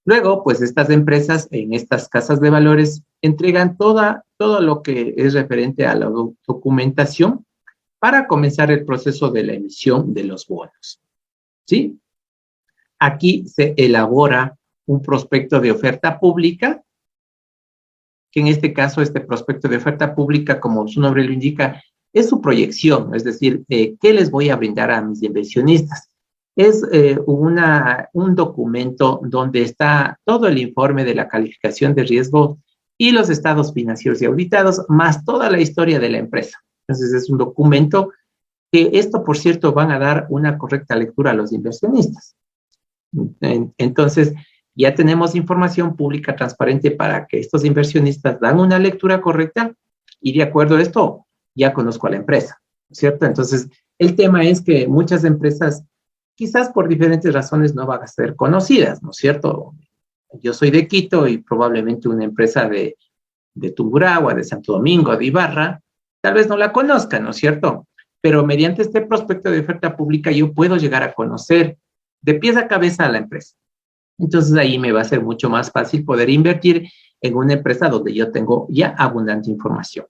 Luego, pues estas empresas en estas casas de valores entregan todo lo que es referente a la documentación para comenzar el proceso de la emisión de los bonos, ¿sí? Aquí se elabora un prospecto de oferta pública, que en este caso, este prospecto de oferta pública, como su nombre lo indica, es su proyección, es decir, ¿qué les voy a brindar a mis inversionistas? es un documento donde está todo el informe de la calificación de riesgo y los estados financieros y auditados, más toda la historia de la empresa. Entonces, es un documento que esto, por cierto, van a dar una correcta lectura a los inversionistas. Entonces, ya tenemos información pública transparente para que estos inversionistas dan una lectura correcta y de acuerdo a esto, ya conozco a la empresa, ¿cierto? Entonces, el tema es que muchas empresas, quizás por diferentes razones, no van a ser conocidas, ¿no es cierto? Yo soy de Quito y probablemente una empresa de Tungurahua, de Santo Domingo, de Ibarra, tal vez no la conozcan, ¿no es cierto? Pero mediante este prospecto de oferta pública yo puedo llegar a conocer de pies a cabeza a la empresa. Entonces ahí me va a ser mucho más fácil poder invertir en una empresa donde yo tengo ya abundante información.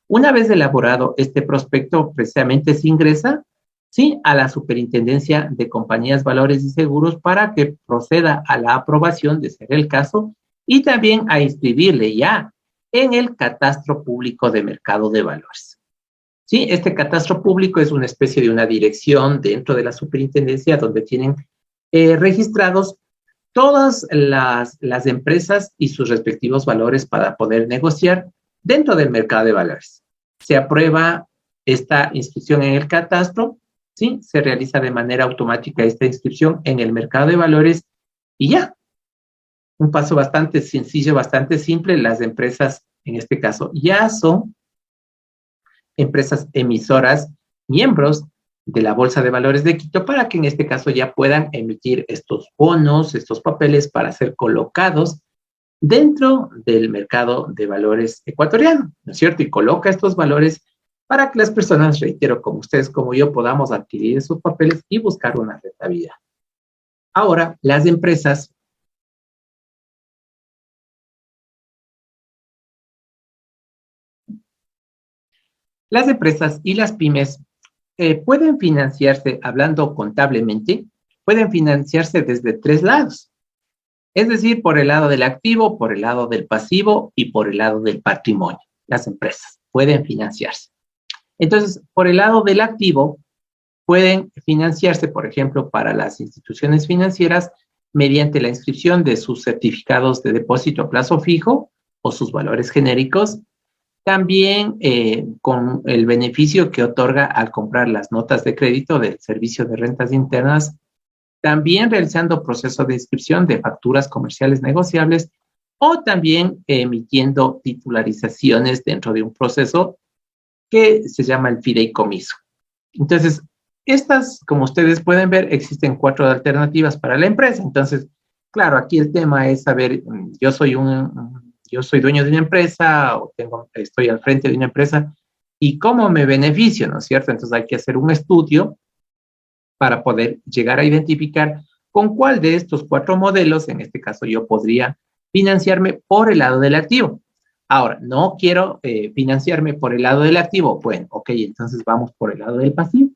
Una vez elaborado este prospecto, precisamente se ingresa, ¿sí?, a la Superintendencia de Compañías, Valores y Seguros para que proceda a la aprobación, de ser el caso, y también a inscribirle ya en el Catastro Público de Mercado de Valores. Sí, este catastro público es una especie de una dirección dentro de la superintendencia donde tienen registrados todas las empresas y sus respectivos valores para poder negociar dentro del mercado de valores. Se aprueba esta inscripción en el catastro, ¿sí? Se realiza de manera automática esta inscripción en el mercado de valores y ya. Un paso bastante sencillo, bastante simple. Las empresas, en este caso, ya son empresas emisoras, miembros de la Bolsa de Valores de Quito, para que en este caso ya puedan emitir estos bonos, estos papeles para ser colocados dentro del mercado de valores ecuatoriano, ¿no es cierto? Y coloca estos valores para que las personas, reitero, como ustedes, como yo, podamos adquirir esos papeles y buscar una rentabilidad. Ahora, las empresas y las pymes pueden financiarse, hablando contablemente, pueden financiarse desde tres lados. Es decir, por el lado del activo, por el lado del pasivo y por el lado del patrimonio. Las empresas pueden financiarse. Entonces, por el lado del activo, pueden financiarse, por ejemplo, para las instituciones financieras mediante la inscripción de sus certificados de depósito a plazo fijo o sus valores genéricos. También con el beneficio que otorga al comprar las notas de crédito del Servicio de Rentas Internas, también realizando proceso de inscripción de facturas comerciales negociables o también emitiendo titularizaciones dentro de un proceso que se llama el fideicomiso. Entonces, estas, como ustedes pueden ver, existen 4 alternativas para la empresa. Entonces, claro, aquí el tema es saber, yo soy dueño de una empresa o estoy al frente de una empresa y cómo me beneficio, ¿no es cierto? Entonces hay que hacer un estudio para poder llegar a identificar con cuál de estos 4 modelos, en este caso yo podría financiarme por el lado del activo. Ahora, no quiero financiarme por el lado del activo. Bueno, ok, entonces vamos por el lado del pasivo.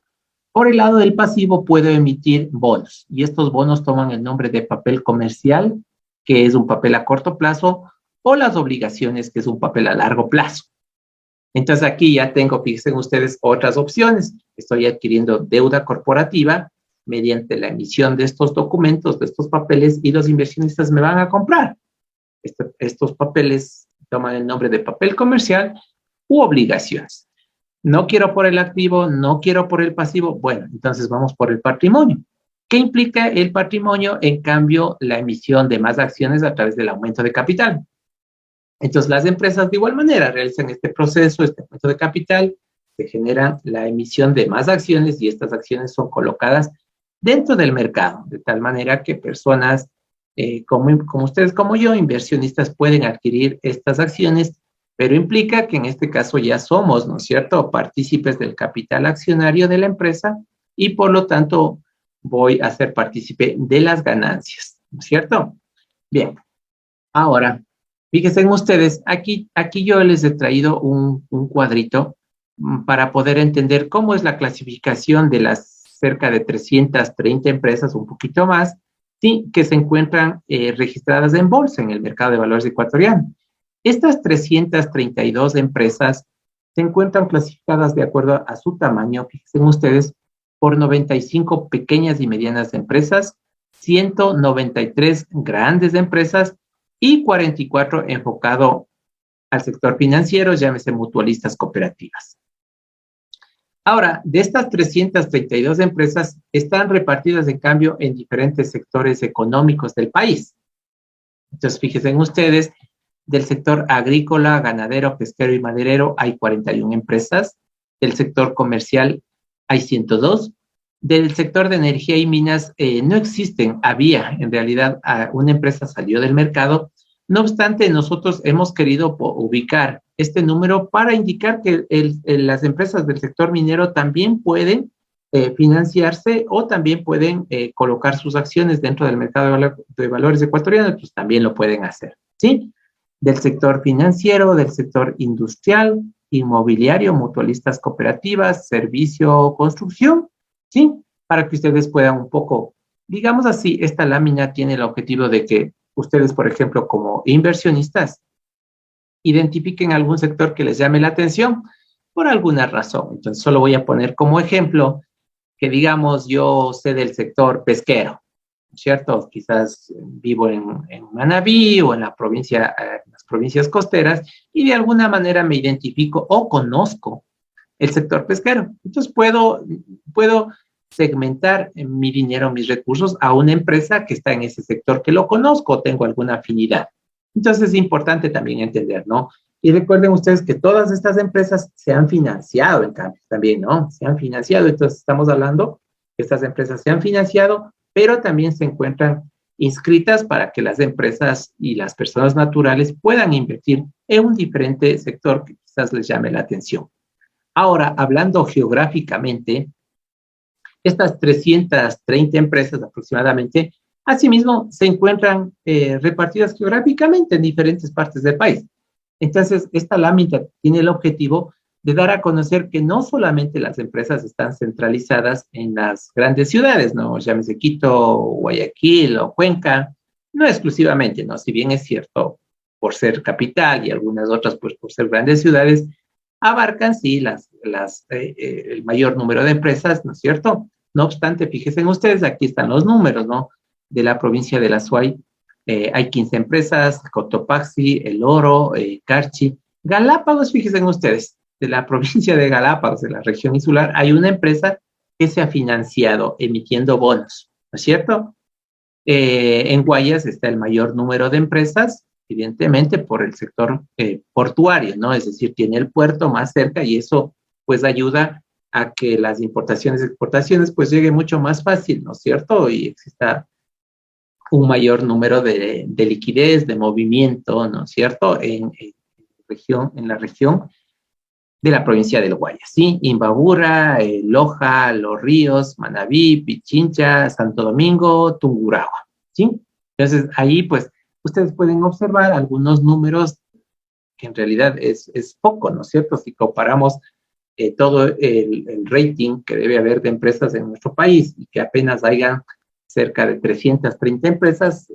Por el lado del pasivo puedo emitir bonos y estos bonos toman el nombre de papel comercial, que es un papel a corto plazo, o las obligaciones, que es un papel a largo plazo. Entonces aquí ya tengo, fíjense ustedes, otras opciones. Estoy adquiriendo deuda corporativa mediante la emisión de estos documentos, de estos papeles, y los inversionistas me van a comprar. Estos papeles toman el nombre de papel comercial u obligaciones. No quiero por el activo, no quiero por el pasivo. Bueno, entonces vamos por el patrimonio. ¿Qué implica el patrimonio? En cambio, la emisión de más acciones a través del aumento de capital. Entonces, las empresas de igual manera realizan este proceso, este aumento de capital, se genera la emisión de más acciones y estas acciones son colocadas dentro del mercado, de tal manera que personas como ustedes, como yo, inversionistas, pueden adquirir estas acciones, pero implica que en este caso ya somos, ¿no es cierto?, partícipes del capital accionario de la empresa y por lo tanto voy a ser partícipe de las ganancias, ¿no es cierto? Bien, ahora, fíjense en ustedes, aquí yo les he traído un cuadrito para poder entender cómo es la clasificación de las cerca de 330 empresas, un poquito más, ¿sí?, que se encuentran registradas en bolsa en el mercado de valores ecuatoriano. Estas 332 empresas se encuentran clasificadas de acuerdo a su tamaño, fíjense ustedes, por 95 pequeñas y medianas empresas, 193 grandes empresas y 44 enfocado al sector financiero, llámese mutualistas cooperativas. Ahora, de estas 332 empresas están repartidas, en cambio, en diferentes sectores económicos del país. Entonces, fíjense en ustedes, del sector agrícola, ganadero, pesquero y maderero hay 41 empresas, del sector comercial hay 102, del sector de energía y minas no existen, había, en realidad, una empresa salió del mercado. No obstante, nosotros hemos querido ubicar este número para indicar que las empresas del sector minero también pueden financiarse o también pueden colocar sus acciones dentro del mercado de valores ecuatoriano, pues también lo pueden hacer, ¿sí? Del sector financiero, del sector industrial, inmobiliario, mutualistas cooperativas, servicio, construcción, ¿sí? Para que ustedes puedan un poco, digamos así, esta lámina tiene el objetivo de que ustedes, por ejemplo, como inversionistas, identifiquen algún sector que les llame la atención por alguna razón. Entonces, solo voy a poner como ejemplo que, digamos, yo sé del sector pesquero, ¿cierto? Quizás vivo en Manabí o en la provincia, las provincias costeras, y de alguna manera me identifico o conozco el sector pesquero. Entonces, puedo segmentar mi dinero, mis recursos a una empresa que está en ese sector que lo conozco, tengo alguna afinidad. Entonces es importante también entender, ¿no? Y recuerden ustedes que todas estas empresas se han financiado, en cambio, también, ¿no? Se han financiado, entonces estamos hablando que estas empresas se han financiado, pero también se encuentran inscritas para que las empresas y las personas naturales puedan invertir en un diferente sector que quizás les llame la atención. Ahora, hablando geográficamente, estas 330 empresas aproximadamente, asimismo, se encuentran repartidas geográficamente en diferentes partes del país. Entonces, esta lámina tiene el objetivo de dar a conocer que no solamente las empresas están centralizadas en las grandes ciudades, ¿no? Llámese Quito, Guayaquil o Cuenca, no exclusivamente, ¿no? Si bien es cierto, por ser capital y algunas otras, pues por ser grandes ciudades, abarcan, sí, el mayor número de empresas, ¿no es cierto? No obstante, fíjense ustedes, aquí están los números, ¿no? De la provincia de La Suay, hay 15 empresas, Cotopaxi, El Oro, Carchi, Galápagos, fíjense ustedes, de la provincia de Galápagos, de la región insular, hay una empresa que se ha financiado emitiendo bonos, ¿no es cierto? En Guayas está el mayor número de empresas, evidentemente por el sector portuario, ¿no? Es decir, tiene el puerto más cerca y eso pues ayuda a que las importaciones y exportaciones pues llegue mucho más fácil, ¿no es cierto? Y exista un mayor número de liquidez, de movimiento, ¿no es cierto? En la región de la provincia del Guayas, ¿sí? Imbabura, Loja, Los Ríos, Manabí, Pichincha, Santo Domingo, Tungurahua, ¿sí? Entonces, ahí, pues, ustedes pueden observar algunos números que en realidad es poco, ¿no es cierto? Si comparamos todo el rating que debe haber de empresas en nuestro país y que apenas haya cerca de 330 empresas,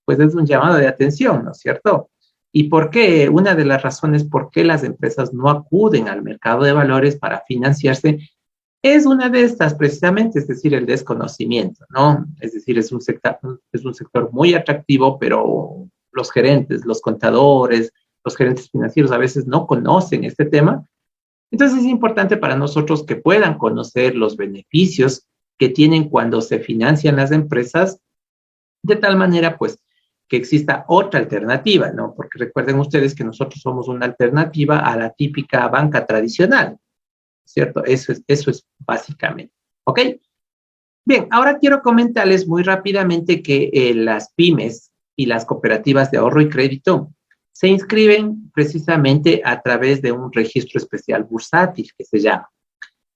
pues es un llamado de atención, ¿no es cierto? ¿Y por qué? Una de las razones por qué las empresas no acuden al mercado de valores para financiarse es una de estas precisamente, es decir, el desconocimiento, ¿no? Es decir, es un sector muy atractivo, pero los gerentes, los contadores, los gerentes financieros a veces no conocen este tema. Entonces es importante para nosotros que puedan conocer los beneficios que tienen cuando se financian las empresas, de tal manera, pues, que exista otra alternativa, ¿no? Porque recuerden ustedes que nosotros somos una alternativa a la típica banca tradicional, ¿cierto? Eso es básicamente, ¿ok? Bien, ahora quiero comentarles muy rápidamente que las pymes y las cooperativas de ahorro y crédito se inscriben precisamente a través de un registro especial bursátil que se llama.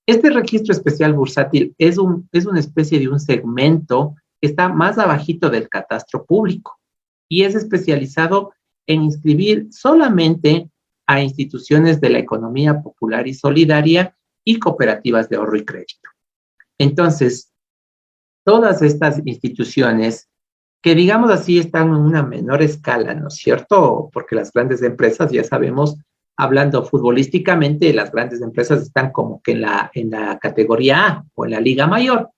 Este registro especial bursátil es una especie de un segmento que está más abajito del catastro público y es especializado en inscribir solamente a instituciones de la economía popular y solidaria y cooperativas de ahorro y crédito. Entonces, todas estas instituciones que, digamos así, están en una menor escala, ¿no es cierto? Porque las grandes empresas, ya sabemos, hablando futbolísticamente, las grandes empresas están como que en la categoría A o en la liga mayor.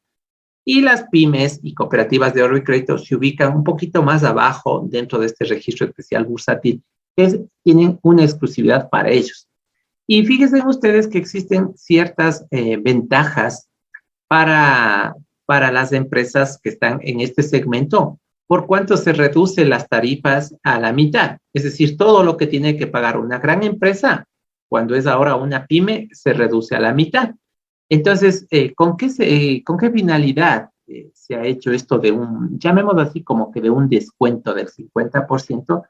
Y las pymes y cooperativas de ahorro y crédito se ubican un poquito más abajo dentro de este registro especial bursátil, tienen una exclusividad para ellos. Y fíjense ustedes que existen ciertas ventajas para las empresas que están en este segmento, por cuanto se reducen las tarifas a la mitad. Es decir, todo lo que tiene que pagar una gran empresa, cuando es ahora una pyme, se reduce a la mitad. Entonces, ¿con qué finalidad se ha hecho esto de llamémoslo así, como que de un descuento del 50%?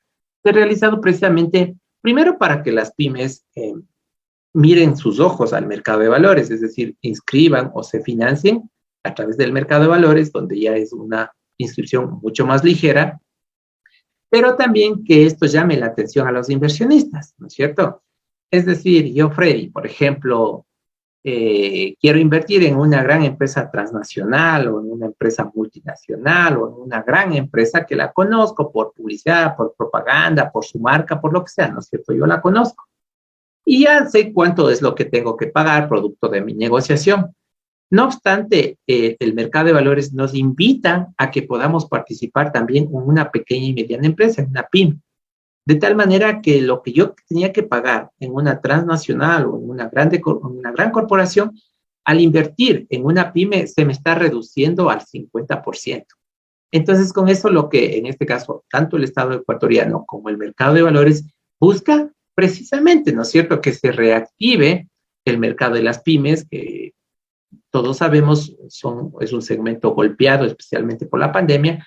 Se ha realizado precisamente, primero para que las pymes miren sus ojos al mercado de valores, es decir, inscriban o se financien a través del mercado de valores, donde ya es una inscripción mucho más ligera, pero también que esto llame la atención a los inversionistas, ¿no es cierto? Es decir, yo, Freddy, por ejemplo, quiero invertir en una gran empresa transnacional o en una empresa multinacional o en una gran empresa que la conozco por publicidad, por propaganda, por su marca, por lo que sea, ¿no es cierto? Yo la conozco. Y ya sé cuánto es lo que tengo que pagar producto de mi negociación. No obstante, el mercado de valores nos invita a que podamos participar también en una pequeña y mediana empresa, en una pyme. De tal manera que lo que yo tenía que pagar en una transnacional o en una gran corporación, al invertir en una pyme se me está reduciendo al 50%. Entonces, con eso lo que en este caso, tanto el Estado ecuatoriano como el mercado de valores busca precisamente, ¿no es cierto?, que se reactive el mercado de las pymes, que todos sabemos es un segmento golpeado, especialmente por la pandemia,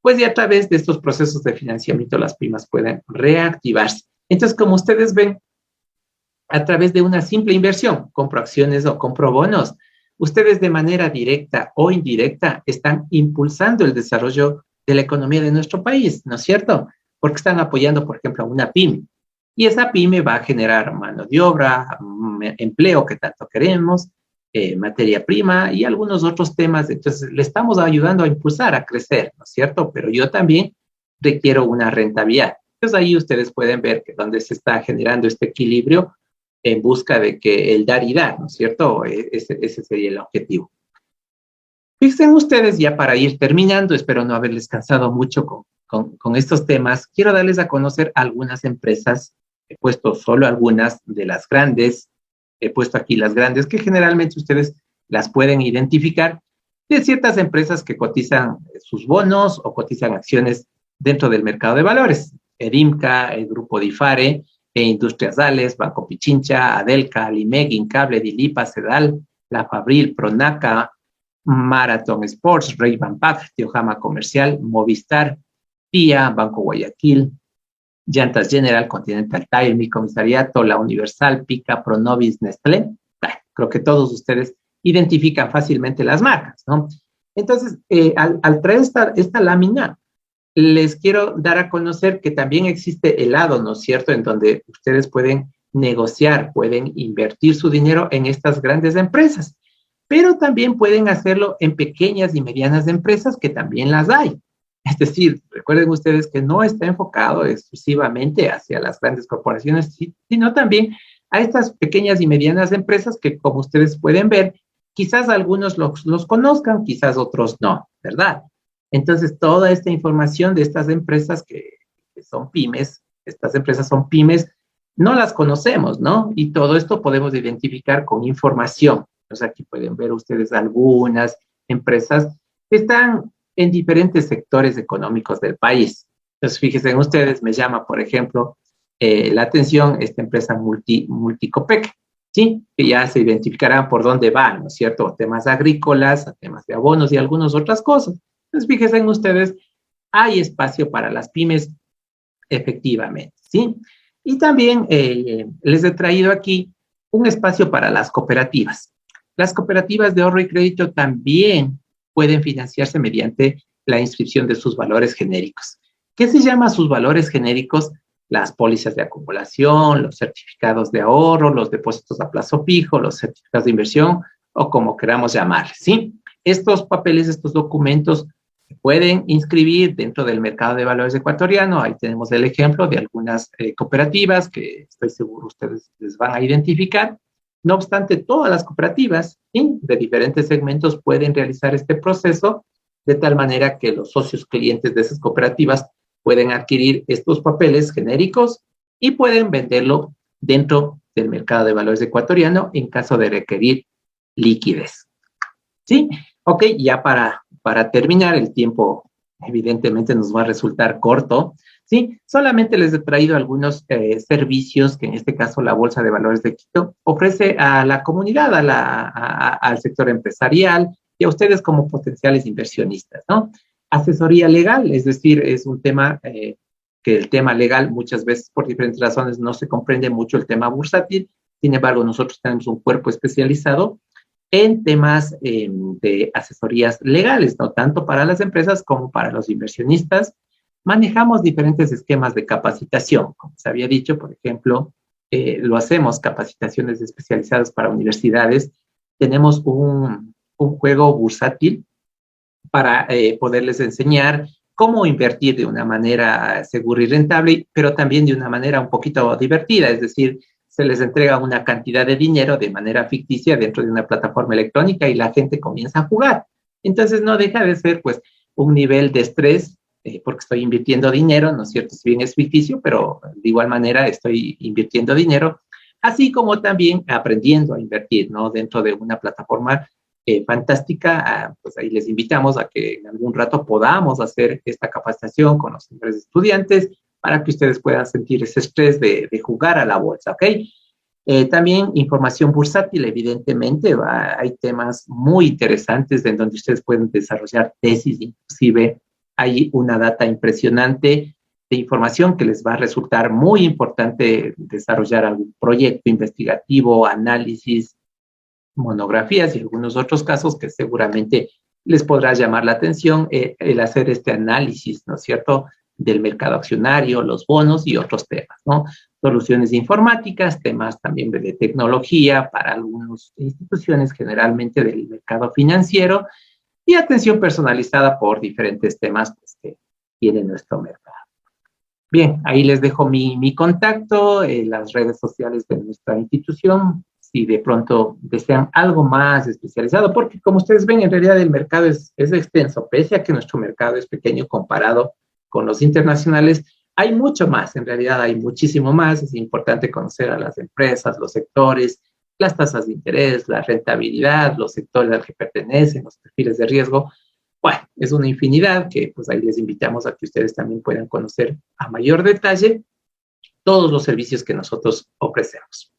pues y a través de estos procesos de financiamiento las pymes pueden reactivarse. Entonces, como ustedes ven, a través de una simple inversión, compro acciones o compro bonos, ustedes de manera directa o indirecta están impulsando el desarrollo de la economía de nuestro país, ¿no es cierto? Porque están apoyando, por ejemplo, a una pyme. Y esa pyme va a generar mano de obra, empleo que tanto queremos, materia prima y algunos otros temas. Entonces, le estamos ayudando a impulsar, a crecer, ¿no es cierto? Pero yo también requiero una rentabilidad. Entonces, ahí ustedes pueden ver que donde se está generando este equilibrio en busca de que el dar y dar, ¿no es cierto? Ese sería el objetivo. Fíjense ustedes, ya para ir terminando, espero no haberles cansado mucho con estos temas, quiero darles a conocer algunas empresas, he puesto solo algunas de las grandes, he puesto aquí las grandes, que generalmente ustedes las pueden identificar, de ciertas empresas que cotizan sus bonos o cotizan acciones dentro del mercado de valores. Edimca, el Grupo Difare, Industrias Dales, Banco Pichincha, Adelca, Alimeg, Incable, Dilipa, Cedal, La Fabril, Pronaca, Marathon Sports, Ray-Ban Pack, Teojama Comercial, Movistar, TIA, Banco Guayaquil, Llantas General, Continental Tire, Mi Comisariato, La Universal, Pica, Pronovis, Nestlé. Creo que todos ustedes identifican fácilmente las marcas, ¿no? Entonces, al traer esta lámina, les quiero dar a conocer que también existe el lado, ¿no es cierto?, en donde ustedes pueden negociar, pueden invertir su dinero en estas grandes empresas, pero también pueden hacerlo en pequeñas y medianas empresas que también las hay. Es decir, recuerden ustedes que no está enfocado exclusivamente hacia las grandes corporaciones, sino también a estas pequeñas y medianas empresas que, como ustedes pueden ver, quizás algunos los conozcan, quizás otros no, ¿verdad? Entonces, toda esta información de estas empresas que son pymes, estas empresas son pymes, no las conocemos, ¿no? Y todo esto podemos identificar con información. Entonces, aquí pueden ver ustedes algunas empresas que están en diferentes sectores económicos del país. Entonces, fíjense ustedes, me llama, por ejemplo, la atención esta empresa Multicopec, ¿sí? Que ya se identificarán por dónde van, ¿no es cierto? A temas agrícolas, a temas de abonos y algunas otras cosas. Entonces, fíjense ustedes, hay espacio para las pymes, efectivamente, ¿sí? Y también les he traído aquí un espacio para las cooperativas. Las cooperativas de ahorro y crédito también pueden financiarse mediante la inscripción de sus valores genéricos. ¿Qué se llama sus valores genéricos? Las pólizas de acumulación, los certificados de ahorro, los depósitos a plazo fijo, los certificados de inversión o como queramos llamar, ¿sí? Estos papeles, estos documentos se pueden inscribir dentro del mercado de valores ecuatoriano. Ahí tenemos el ejemplo de algunas cooperativas que estoy seguro ustedes les van a identificar. No obstante, todas las cooperativas, ¿sí?, de diferentes segmentos pueden realizar este proceso de tal manera que los socios clientes de esas cooperativas pueden adquirir estos papeles genéricos y pueden venderlo dentro del mercado de valores ecuatoriano en caso de requerir liquidez. ¿Sí? Ok, ya para terminar, el tiempo evidentemente nos va a resultar corto, ¿sí? Solamente les he traído algunos servicios que en este caso la Bolsa de Valores de Quito ofrece a la comunidad, al sector empresarial y a ustedes como potenciales inversionistas, ¿no? Asesoría legal, es decir, es un tema que el tema legal muchas veces por diferentes razones no se comprende mucho el tema bursátil. Sin embargo, nosotros tenemos un cuerpo especializado en temas de asesorías legales, no tanto para las empresas como para los inversionistas. Manejamos diferentes esquemas de capacitación. Como se había dicho, por ejemplo, lo hacemos capacitaciones especializadas para universidades. Tenemos un juego bursátil para poderles enseñar cómo invertir de una manera segura y rentable, pero también de una manera un poquito divertida, es decir, se les entrega una cantidad de dinero de manera ficticia dentro de una plataforma electrónica y la gente comienza a jugar. Entonces no deja de ser pues un nivel de estrés porque estoy invirtiendo dinero, ¿no es cierto? Si bien es ficticio, pero de igual manera estoy invirtiendo dinero, así como también aprendiendo a invertir, ¿no? Dentro de una plataforma fantástica, pues ahí les invitamos a que en algún rato podamos hacer esta capacitación con los señores estudiantes para que ustedes puedan sentir ese estrés de jugar a la bolsa, ¿ok? También información bursátil, evidentemente, hay temas muy interesantes en donde ustedes pueden desarrollar tesis, inclusive hay una data impresionante de información que les va a resultar muy importante desarrollar algún proyecto investigativo, análisis, monografías y algunos otros casos que seguramente les podrá llamar la atención el hacer este análisis, ¿no es cierto?, del mercado accionario, los bonos y otros temas, ¿no? Soluciones informáticas, temas también de tecnología para algunas instituciones, generalmente del mercado financiero, y atención personalizada por diferentes temas pues, que tiene nuestro mercado. Bien, ahí les dejo mi contacto, las redes sociales de nuestra institución, si de pronto desean algo más especializado, porque como ustedes ven, en realidad el mercado es extenso, pese a que nuestro mercado es pequeño comparado con los internacionales, hay mucho más, en realidad hay muchísimo más, es importante conocer a las empresas, los sectores, las tasas de interés, la rentabilidad, los sectores al que pertenecen, los perfiles de riesgo. Bueno, es una infinidad que pues ahí les invitamos a que ustedes también puedan conocer a mayor detalle todos los servicios que nosotros ofrecemos.